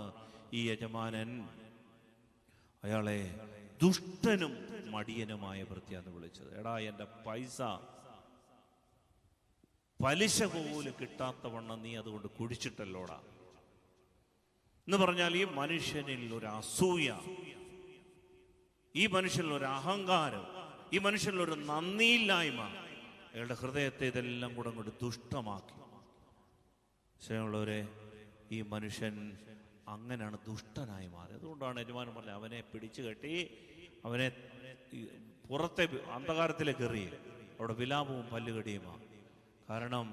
ഈ യജമാനൻ അയാളെ ദുഷ്ടനും മടിയനുമായ ഭൃത്യ എന്ന് വിളിച്ചത്. എടാ, എൻ്റെ പൈസ പലിശ പോലും കിട്ടാത്തവണ്ണം നീ അതുകൊണ്ട് കുടിച്ചിട്ടല്ലോടാ എന്ന് പറഞ്ഞാൽ ഈ മനുഷ്യനിൽ ഒരു അസൂയ, ഈ മനുഷ്യനിൽ ഒരു അഹങ്കാരം, ഈ മനുഷ്യനിൽ ഒരു നന്ദിയില്ലായ്മ അയാളുടെ ഹൃദയത്തെ ഇതെല്ലാം കൂടെ അങ്ങോട്ട് ദുഷ്ടമാക്കി. സ്നേഹമുള്ളവരെ, ഈ മനുഷ്യൻ അങ്ങനെയാണ് ദുഷ്ടനായി മാറി. അതുകൊണ്ടാണ് യജമാനൻ പറഞ്ഞത് അവനെ പിടിച്ചു കെട്ടി അവനെ പുറത്തെ അന്ധകാരത്തിലേക്ക് എറിയ. അവിടെ വിലാപവും പല്ലുകടിയുമാണ്. കാരണം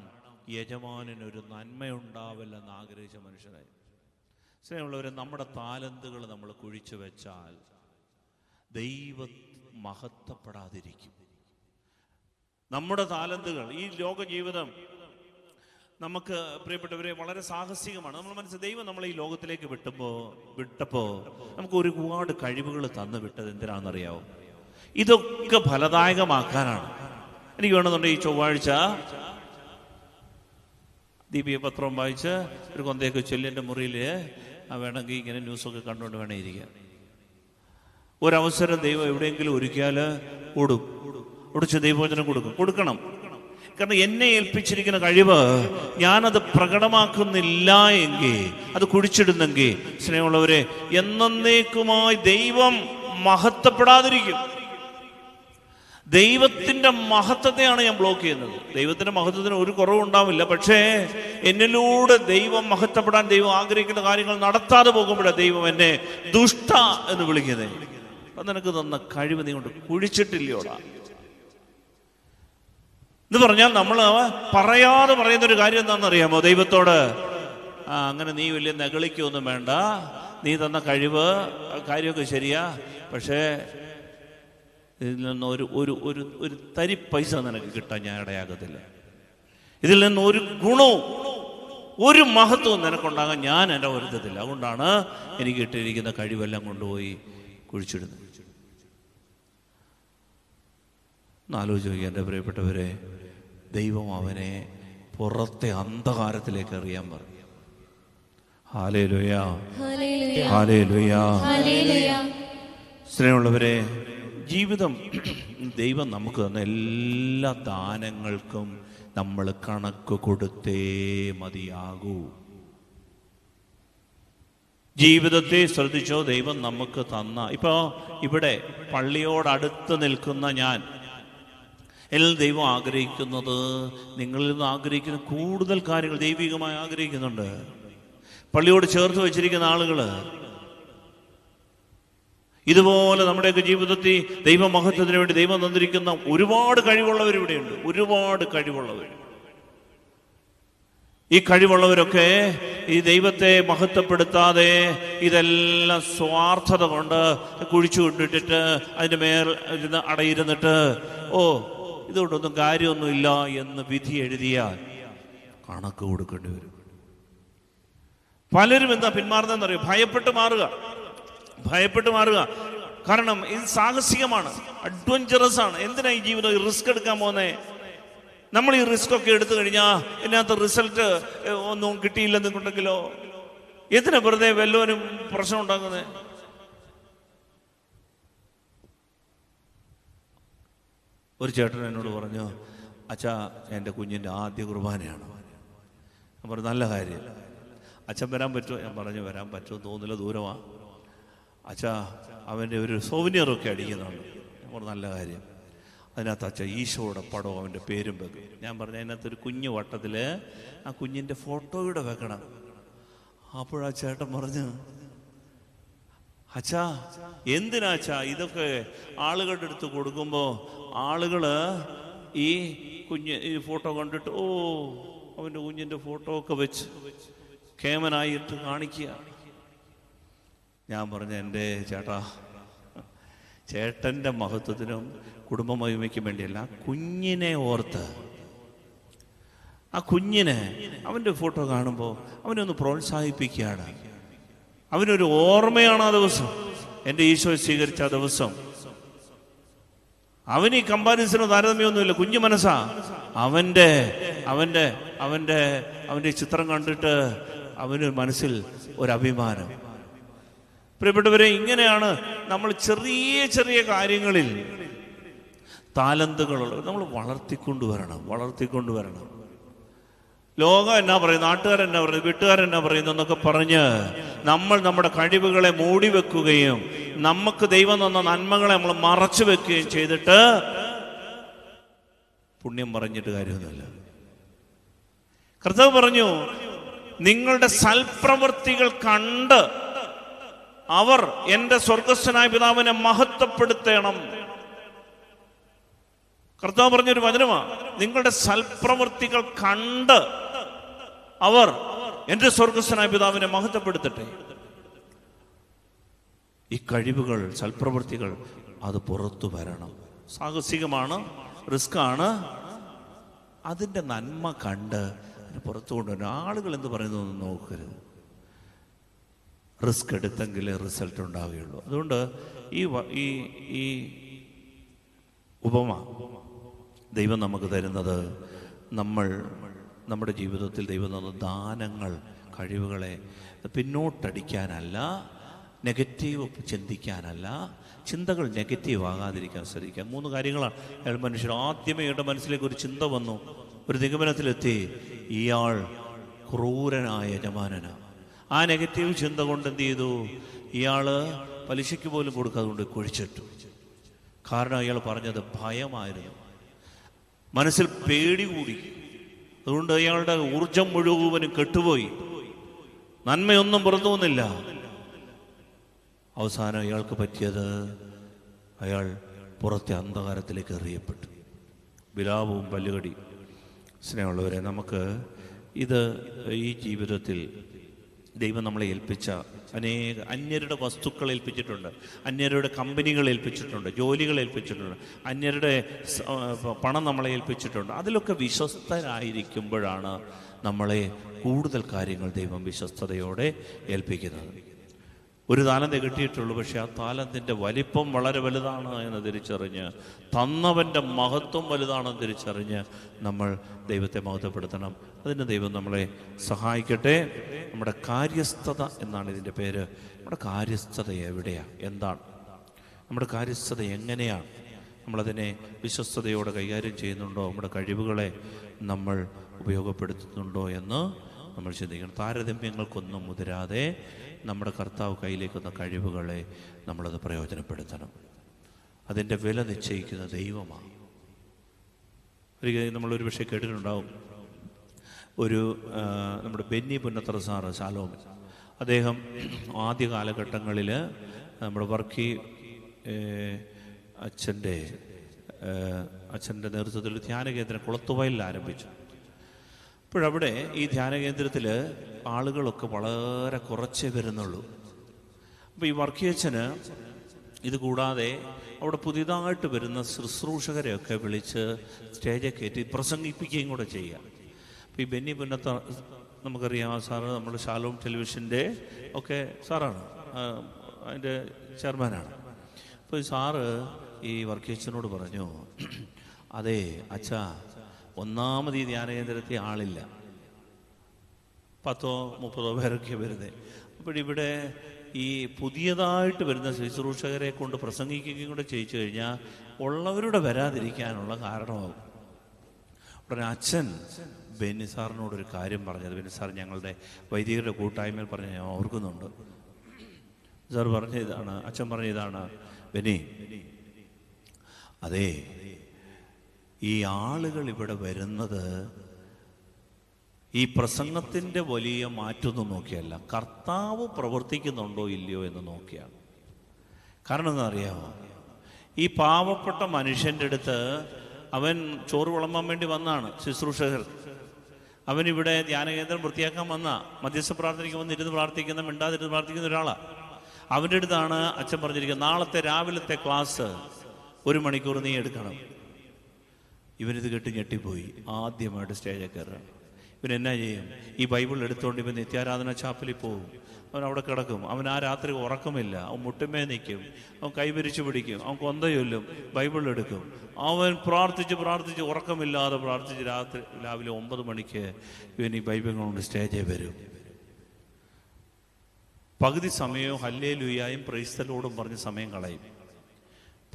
യജമാനൊരു നന്മയുണ്ടാവില്ലെന്ന് ആഗ്രഹിച്ച മനുഷ്യനായി. സ്നേഹമുള്ളവരെ, നമ്മുടെ താലന്തുകൾ നമ്മൾ കുഴിച്ചു വെച്ചാൽ ദൈവം മഹത്വപ്പെടാതിരിക്കും. നമ്മുടെ താലന്തുകൾ, ഈ ലോക ജീവിതം നമുക്ക് പ്രിയപ്പെട്ടവരെ വളരെ സാഹസികമാണ്. നമ്മൾ മനസ്സിൽ ദൈവം നമ്മളെ ഈ ലോകത്തിലേക്ക് വിട്ടപ്പോ നമുക്ക് ഒരുപാട് കഴിവുകൾ തന്നു വിട്ടത് എന്തിനാണെന്നറിയാവോ? ഇതൊക്കെ ഫലദായകമാക്കാനാണ്. എനിക്ക് വേണമെന്നുണ്ടെങ്കിൽ ഈ ചൊവ്വാഴ്ച ദീപിക പത്രം വായിച്ച് ഒരു കൊന്തയൊക്കെ ചൊല്ലി എൻ്റെ മുറിയിൽ വേണമെങ്കിൽ ഇങ്ങനെ ന്യൂസൊക്കെ കണ്ടുകൊണ്ട് വേണേ ഇരിക്കുക. ഒരവസരം ദൈവം എവിടെയെങ്കിലും ഒരുക്കിയാൽ ഒടിച്ച് ദൈവവചനം കൊടുക്കണം. കാരണം എന്നെ ഏൽപ്പിച്ചിരിക്കുന്ന കഴിവ് ഞാനത് പ്രകടമാക്കുന്നില്ല എങ്കിൽ, അത് കുഴിച്ചിടുന്നെങ്കിൽ, സ്നേഹമുള്ളവരെ, എന്നേക്കുമായി ദൈവം മഹത്വപ്പെടാതിരിക്കും. ദൈവത്തിന്റെ മഹത്വത്തെയാണ് ഞാൻ ബ്ലോക്ക് ചെയ്യുന്നത്. ദൈവത്തിന്റെ മഹത്വത്തിന് ഒരു കുറവുണ്ടാവില്ല. പക്ഷേ എന്നിലൂടെ ദൈവം മഹത്വപ്പെടാൻ ദൈവം ആഗ്രഹിക്കുന്ന കാര്യങ്ങൾ നടത്താതെ പോകുമ്പോഴാണ് ദൈവം എന്നെ ദുഷ്ട എന്ന് വിളിക്കുന്നത്. അത് നിനക്ക് തന്ന കഴിവ് നീ കൊണ്ട് കുഴിച്ചിട്ടില്ലയോടാ എന്ന് പറഞ്ഞാൽ നമ്മൾ പറയാതെ പറയുന്നൊരു കാര്യം എന്താണെന്നറിയാമോ? ദൈവത്തോട് അങ്ങനെ നീ വലിയ നെകളിക്കൊന്നും വേണ്ട, നീ തന്ന കഴിവ് കാര്യമൊക്കെ ശരിയാ, പക്ഷേ ഇതിൽ നിന്ന് ഒരു തരി പൈസ നിനക്ക് കിട്ടാൻ ഞാൻ ഇടയാകത്തില്ല. ഇതിൽ നിന്ന് ഒരു ഗുണവും ഒരു മഹത്വവും നിനക്കുണ്ടാകാൻ ഞാൻ എൻ്റെ ഒരുത്തത്തില്ല. അതുകൊണ്ടാണ് എനിക്ക് ഇട്ടിരിക്കുന്ന കഴിവെല്ലാം കൊണ്ടുപോയി കുഴിച്ചിടുന്നത്. എന്നാലോചിച്ച് നോക്കി എൻ്റെ പ്രിയപ്പെട്ടവരെ, ദൈവം അവനെ പുറത്തെ അന്ധകാരത്തിലേക്ക് എറിയാൻ പറഞ്ഞു. Hallelujah, hallelujah. സ്നേഹമുള്ളവരെ, ജീവിതം ദൈവം നമുക്ക് തന്ന എല്ലാ ദാനങ്ങൾക്കും നമ്മൾ കണക്ക് കൊടുത്തേ മതിയാകൂ. ജീവിതത്തെ ശ്രദ്ധിച്ചോ? ദൈവം നമുക്ക് തന്ന, ഇപ്പോൾ ഇവിടെ പള്ളിയോടടുത്ത് നിൽക്കുന്ന ഞാൻ, എന്നിൽ ദൈവം ആഗ്രഹിക്കുന്നത്, നിങ്ങളിൽ നിന്ന് ആഗ്രഹിക്കുന്ന കൂടുതൽ കാര്യങ്ങൾ ദൈവികമായി ആഗ്രഹിക്കുന്നുണ്ട്. പള്ളിയോട് ചേർത്ത് വെച്ചിരിക്കുന്ന ആളുകൾ ഇതുപോലെ നമ്മുടെയൊക്കെ ജീവിതത്തിൽ ദൈവമഹത്വത്തിന് വേണ്ടി ദൈവം തന്നിരിക്കുന്ന ഒരുപാട് കഴിവുള്ളവരിവിടെയുണ്ട്. ഒരുപാട് കഴിവുള്ളവർ. ഈ കഴിവുള്ളവരൊക്കെ ഈ ദൈവത്തെ മഹത്വപ്പെടുത്താതെ ഇതെല്ലാം സ്വാർത്ഥത കൊണ്ട് കുഴിച്ചു കൊണ്ടിട്ടിട്ട് അതിൻ്റെ മേൽ അടയിരുന്നിട്ട് ഇതുകൊണ്ടൊന്നും കാര്യമൊന്നുമില്ല എന്ന് വിധി എഴുതിയാൽ കണക്ക് കൊടുക്കേണ്ടി വരും. പലരും എന്താ പിന്മാറുന്നതെന്നറിയോ? ഭയപ്പെട്ട് മാറുക. കാരണം ഇത് സാഹസികമാണ്, അഡ്വഞ്ചറസ് ആണ്. എന്തിനാ ഈ ജീവിതം റിസ്ക് എടുക്കാൻ പോകുന്നേ? നമ്മൾ ഈ റിസ്ക് ഒക്കെ എടുത്തു കഴിഞ്ഞാൽ ഇതിനകത്ത് റിസൾട്ട് ഒന്നും കിട്ടിയില്ലെന്നുണ്ടെങ്കിലോ എന്തിനാ വെറുതെ വല്ലവനും പ്രശ്നം ഉണ്ടാക്കുന്നത്? ഒരു ചേട്ടൻ എന്നോട് പറഞ്ഞു, അച്ഛാ എൻ്റെ കുഞ്ഞിൻ്റെ ആദ്യ കുർബാനയാണ്. ഞാൻ പറഞ്ഞു നല്ല കാര്യം. അച്ഛൻ വരാൻ പറ്റുമോ? ഞാൻ പറഞ്ഞു വരാൻ പറ്റുമോ തോന്നില്ല, ദൂരമാണ്. അച്ഛാ അവൻ്റെ ഒരു സോവിനിയറൊക്കെ അടിക്കുന്നുണ്ട്. ഞാൻ പറഞ്ഞു നല്ല കാര്യം. അതിനകത്ത് അച്ഛാ ഈശോയുടെ പടവും അവൻ്റെ പേരും വെക്കും. ഞാൻ പറഞ്ഞു അതിനകത്തൊരു കുഞ്ഞു വട്ടത്തിൽ ആ കുഞ്ഞിൻ്റെ ഫോട്ടോയുടെ വെക്കണം. അപ്പോഴാ ചേട്ടൻ പറഞ്ഞു, അച്ഛാ എന്തിനാ അച്ഛാ ഇതൊക്കെ ആളുകളുടെ അടുത്ത് കൊടുക്കുമ്പോൾ ആളുകൾ ഈ ഫോട്ടോ കണ്ടിട്ട് ഓ അവൻ്റെ കുഞ്ഞിൻ്റെ ഫോട്ടോ ഒക്കെ വെച്ച് കേമനായിട്ട് കാണിക്കുക. ഞാൻ പറഞ്ഞു എൻ്റെ ചേട്ടൻ്റെ മഹത്വത്തിനും കുടുംബ മഹിമയ്ക്കും വേണ്ടിയല്ല, കുഞ്ഞിനെ ഓർത്ത് ആ കുഞ്ഞിനെ അവൻ്റെ ഫോട്ടോ കാണുമ്പോൾ അവനെ ഒന്ന് പ്രോത്സാഹിപ്പിക്കുകയാണ്. അവനൊരു ഓർമ്മയാണ് ആ ദിവസം, എൻ്റെ ഈശോയെ സ്വീകരിച്ച ആ ദിവസം. അവന് ഈ കമ്പാരിസനോ താരതമ്യമൊന്നുമില്ല, കുഞ്ഞു മനസ്സാ. അവൻ്റെ ചിത്രം കണ്ടിട്ട് അവന് മനസ്സിൽ ഒരഭിമാനം. പ്രിയപ്പെട്ടവരെ, ഇങ്ങനെയാണ് നമ്മൾ ചെറിയ ചെറിയ കാര്യങ്ങളിൽ താലന്തുകളുള്ളത് നമ്മൾ വളർത്തിക്കൊണ്ടുവരണം. ലോകം എന്നാ പറയും, നാട്ടുകാരെന്നാ പറയുന്നത്, വീട്ടുകാരെന്നാ പറയുന്നു എന്നൊക്കെ പറഞ്ഞ് നമ്മൾ നമ്മുടെ കഴിവുകളെ മൂടി വെക്കുകയും നമുക്ക് ദൈവം തന്ന നന്മകളെ നമ്മൾ മറച്ചു വെക്കുകയും ചെയ്തിട്ട് പുണ്യം പറഞ്ഞിട്ട് കാര്യമൊന്നുമില്ല. കർത്താവ് പറഞ്ഞു, നിങ്ങളുടെ സൽപ്രവൃത്തികൾ കണ്ട് അവർ എൻ്റെ സ്വർഗസ്ഥനായ പിതാവിനെ മഹത്വപ്പെടുത്തണം. കർത്താവ് പറഞ്ഞൊരു വചനമാണ്, നിങ്ങളുടെ സൽപ്രവൃത്തികൾ കണ്ട് അവർ എൻ്റെ സ്വർഗസ്ഥനായ പിതാവിനെ മഹത്വപ്പെടുത്തട്ടെ. ഈ കഴിവുകൾ, സൽപ്രവൃത്തികൾ അത് പുറത്തു വരണം. സാഹസികമാണ്, റിസ്ക്കാണ്. അതിൻ്റെ നന്മ കണ്ട് പുറത്തു കൊണ്ടുവരണം. ആളുകൾ എന്ത് പറയുന്നതൊന്നും നോക്കരുത്. റിസ്ക് എടുത്തെങ്കിലേ റിസൾട്ട് ഉണ്ടാവുകയുള്ളൂ. അതുകൊണ്ട് ഈ ഉപമ ദൈവം നമുക്ക് തരുന്നത്, നമ്മുടെ ജീവിതത്തിൽ ദൈവം തന്ന ദാനങ്ങൾ, കഴിവുകളെ പിന്നോട്ടടിക്കാനല്ല, നെഗറ്റീവ് ചിന്തിക്കാനല്ല, ചിന്തകൾ നെഗറ്റീവ് ആകാതിരിക്കാൻ ശ്രദ്ധിക്കുക. 3 കാര്യങ്ങളാണ് അയാൾ മനുഷ്യർ ആദ്യമേ ഇയാളുടെ മനസ്സിലേക്ക് ഒരു ചിന്ത വന്നു, ഒരു നിഗമനത്തിലെത്തി, ഇയാൾ ക്രൂരനായ യജമാനനാണ്. ആ നെഗറ്റീവ് ചിന്ത കൊണ്ട് എന്ത് ചെയ്തു? ഇയാൾ പലിശയ്ക്ക് പോലും കൊടുക്കാതെ കൊണ്ട് കുഴിച്ചിട്ടു. കാരണം അയാൾ പറഞ്ഞത് ഭയമായിരുന്നു, മനസ്സിൽ പേടി കൂടി. അതുകൊണ്ട് അയാളുടെ ഊർജം മുഴുവനും കെട്ടുപോയി, നന്മയൊന്നും പുറത്തു വന്നില്ല. അവസാനം അയാൾക്ക് പറ്റിയത്, അയാൾ പുറത്തെ അന്ധകാരത്തിലേക്ക് എറിയപ്പെട്ടു. വിലാപവും പല്ലുകടി. സ്നേഹമുള്ളവരെ, നമുക്ക് ഈ ജീവിതത്തിൽ ദൈവം നമ്മളെ ഏൽപ്പിച്ച അനേക അന്യരുടെ വസ്തുക്കൾ ഏൽപ്പിച്ചിട്ടുണ്ട്, അന്യരുടെ കമ്പനികൾ ഏൽപ്പിച്ചിട്ടുണ്ട്, ജോലികൾ ഏൽപ്പിച്ചിട്ടുണ്ട്, അന്യരുടെ പണം നമ്മളെ ഏൽപ്പിച്ചിട്ടുണ്ട്. അതിലൊക്കെ വിശ്വസ്തരായിരിക്കുമ്പോഴാണ് നമ്മളെ കൂടുതൽ കാര്യങ്ങൾ ദൈവം വിശ്വസ്തയോടെ ഏൽപ്പിക്കുന്നത്. ഒരു താലന്തേ കിട്ടിയിട്ടുള്ളൂ, പക്ഷെ ആ താലന്തിൻ്റെ വലിപ്പം വളരെ വലുതാണ് എന്ന് തിരിച്ചറിഞ്ഞ്, തന്നവൻ്റെ മഹത്വം വലുതാണെന്ന് തിരിച്ചറിഞ്ഞ് നമ്മൾ ദൈവത്തെ മഹത്വപ്പെടുത്തണം. അതിന് ദൈവം നമ്മളെ സഹായിക്കട്ടെ. നമ്മുടെ കാര്യസ്ഥത എന്നാണ് ഇതിൻ്റെ പേര്. നമ്മുടെ കാര്യസ്ഥത എവിടെയാണ്, എന്താണ് നമ്മുടെ കാര്യസ്ഥത, എങ്ങനെയാണ് നമ്മളതിനെ വിശ്വസ്തയോടെ കൈകാര്യം ചെയ്യുന്നുണ്ടോ, നമ്മുടെ കഴിവുകളെ നമ്മൾ ഉപയോഗപ്പെടുത്തുന്നുണ്ടോ എന്ന് നമ്മൾ ചിന്തിക്കണം. താരതമ്യങ്ങൾക്കൊന്നും മുതിരാതെ നമ്മുടെ കർത്താവ് കയ്യിലേക്കുന്ന കഴിവുകളെ നമ്മളത് പ്രയോജനപ്പെടുത്തണം. അതിൻ്റെ വില നിശ്ചയിക്കുന്ന ദൈവമാണ്. ഒരിക്കലും നമ്മളൊരു പക്ഷേ കേട്ടിട്ടുണ്ടാവും, നമ്മുടെ ബെന്നി പുന്നത്തറ സാറ്, ശാലോമൻ, അദ്ദേഹം ആദ്യ കാലഘട്ടങ്ങളിൽ നമ്മുടെ വർക്കി അച്ഛൻ്റെ നേതൃത്വത്തിൽ ധ്യാന കേന്ദ്രം കുളത്തുവയലിൽ ആരംഭിച്ചു. അപ്പോഴവിടെ ഈ ധ്യാന കേന്ദ്രത്തിൽ ആളുകളൊക്കെ വളരെ കുറച്ചേ വരുന്നുള്ളൂ. അപ്പോൾ ഈ വർക്കിയച്ഛന് ഇത് കൂടാതെ അവിടെ പുതിയതായിട്ട് വരുന്ന ശുശ്രൂഷകരെയൊക്കെ വിളിച്ച് സ്റ്റേജിൽ കയറ്റി പ്രസംഗിപ്പിക്കുകയും കൂടെ ചെയ്യുക. ഈ ബെന്നി പുന്നത്ത നമുക്കറിയാം, ആ സാറ് നമ്മുടെ ഷാലോം ടെലിവിഷൻ്റെ ഒക്കെ സാറാണ്, അതിൻ്റെ ചെയർമാനാണ്. അപ്പോൾ ഈ സാറ് ഈ വർക്കീച്ചനോട് പറഞ്ഞു, അതെ അച്ഛാ, ഒന്നാമത് ഈ ധ്യാന കേന്ദ്രത്തിൽ ആളില്ല, 10-30 പേരൊക്കെ വരുന്നത്. അപ്പോഴിവിടെ ഈ പുതിയതായിട്ട് വരുന്ന ശുശ്രൂഷകരെ കൊണ്ട് പ്രസംഗിക്കുകയും കൂടെ ചെയ്യിച്ചു കഴിഞ്ഞാൽ ഉള്ളവരുടെ വരാതിരിക്കാനുള്ള കാരണമാകും. ഉടനെ അച്ഛൻ ബെന്നി സാറിനോടൊരു കാര്യം പറഞ്ഞത്, ബെന്നി സാർ ഞങ്ങളുടെ വൈദികരുടെ കൂട്ടായ്മയിൽ പറഞ്ഞ ഞാൻ ഓർക്കുന്നുണ്ട്. സാർ പറഞ്ഞ ഇതാണ്, അച്ഛൻ പറഞ്ഞ ഇതാണ്, ബെന്നി, അതെ, ഈ ആളുകൾ ഇവിടെ വരുന്നത് ഈ പ്രസംഗത്തിൻ്റെ വലിയ മാറ്റമൊന്നും നോക്കിയല്ല, കർത്താവ് പ്രവർത്തിക്കുന്നുണ്ടോ ഇല്ലയോ എന്ന് നോക്കിയാണ്. കാരണം എന്താ അറിയാമോ, ഈ പാവപ്പെട്ട മനുഷ്യൻ്റെ അടുത്ത് അവൻ ചോറ് വിളമ്പാൻ വേണ്ടി വന്നാണ് ശുശ്രൂഷകർ. അവനിവിടെ ധ്യാനകേന്ദ്രം വൃത്തിയാക്കാൻ വന്ന, മധ്യസ്ഥ പ്രാർത്ഥനയ്ക്ക് വന്നിരുന്ന് പ്രാർത്ഥിക്കുന്ന, മിണ്ടാതിരുന്ന് പ്രാർത്ഥിക്കുന്ന ഒരാളാണ്. അവൻ്റെ അടുത്താണ് അച്ഛൻ പറഞ്ഞിരിക്കുന്നത്, നാളത്തെ രാവിലത്തെ ക്ലാസ് 1 മണിക്കൂർ നീ എടുക്കണം. ഇവനിത് കേട്ട് ഞെട്ടിപ്പോയി. ആദ്യമായിട്ട് സ്റ്റേജിൽ കയറുകയാണ്. ഇവൻ എന്നാ ചെയ്യും? ഈ ബൈബിൾ എടുത്തുകൊണ്ട് ഇവൻ നിത്യാരാധന ചാപ്പലിൽ പോകും. അവൻ അവിടെ കിടക്കും. അവൻ ആ രാത്രി ഉറക്കമില്ല. അവൻ മുട്ടുമേ നിൽക്കും, അവൻ കൈവിരിച്ചു പിടിക്കും, അവൻ കൊന്ത ചൊല്ലും, ബൈബിൾ എടുക്കും. അവൻ പ്രാർത്ഥിച്ച് ഉറക്കമില്ലാതെ പ്രാർത്ഥിച്ച് രാവിലെ 9 മണിക്ക് ഇവൻ ഈ ബൈബിൾ കൊണ്ട് സ്റ്റേജിൽ വരും. പകുതി സമയവും ഹല്ലേലൂയായും പ്രൈസ് ദി ലോർഡും പറഞ്ഞ് സമയം കളയും,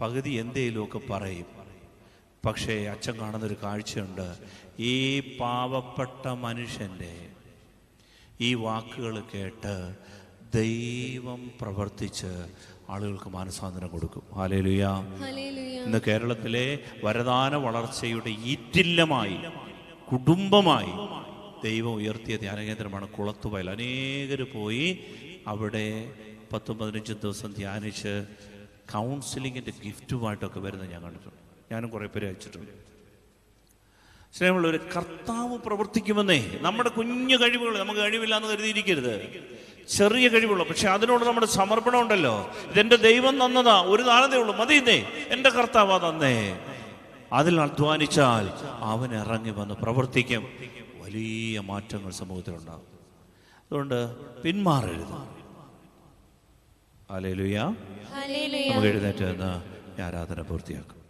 പകുതി എന്തേലുമൊക്കെ പറയും. പക്ഷേ അച്ഛൻ കാണുന്നൊരു കാഴ്ചയുണ്ട്, ഈ പാവപ്പെട്ട മനുഷ്യൻ്റെ ഈ വാക്കുകൾ കേട്ട് ദൈവം പ്രവർത്തിച്ച് ആളുകൾക്ക് മാനസാന്തരം കൊടുക്കും. ഹല്ലേലൂയ. ഇന്ന് കേരളത്തിലെ വരദാന വളർച്ചയുടെ ഈറ്റില്ലമായി, കുടുംബമായി ദൈവം ഉയർത്തിയ ധ്യാനകേന്ദ്രമാണ് കുളത്തുവയൽ. അനേകർ പോയി അവിടെ 10-15 ദിവസം ധ്യാനിച്ച് കൗൺസിലിങ്ങിൻ്റെ ഗിഫ്റ്റുമായിട്ടൊക്കെ വരുന്നത് ഞാൻ കണ്ടിട്ടുണ്ട്. ഞാനും കുറേ പേരെ അയച്ചിട്ടുണ്ട്. സ്നേഹമുള്ളവർ, കർത്താവ് പ്രവർത്തിക്കുമെന്നേ. നമ്മുടെ കുഞ്ഞു കഴിവുകൾ, നമുക്ക് കഴിവില്ലാന്ന് കരുതിയിരിക്കരുത്. ചെറിയ കഴിവുള്ളൂ, പക്ഷെ അതിനോട് നമ്മുടെ സമർപ്പണം ഉണ്ടല്ലോ. ഇതെന്റെ ദൈവം തന്നതാ, ഒരു താളതേ ഉള്ളൂ, മതിയെന്നേ, എൻ്റെ കർത്താവാ തന്നേ. അതിൽ അധ്വാനിച്ചാൽ അവൻ ഇറങ്ങി വന്ന് പ്രവർത്തിക്കും. വലിയ മാറ്റങ്ങൾ സമൂഹത്തിലുണ്ടാകും. അതുകൊണ്ട് പിന്മാറരുത്. ഹല്ലേലൂയ. നമുക്ക് എഴുന്നേറ്റ് നിന്ന് ആരാധന പൂർത്തിയാക്കും.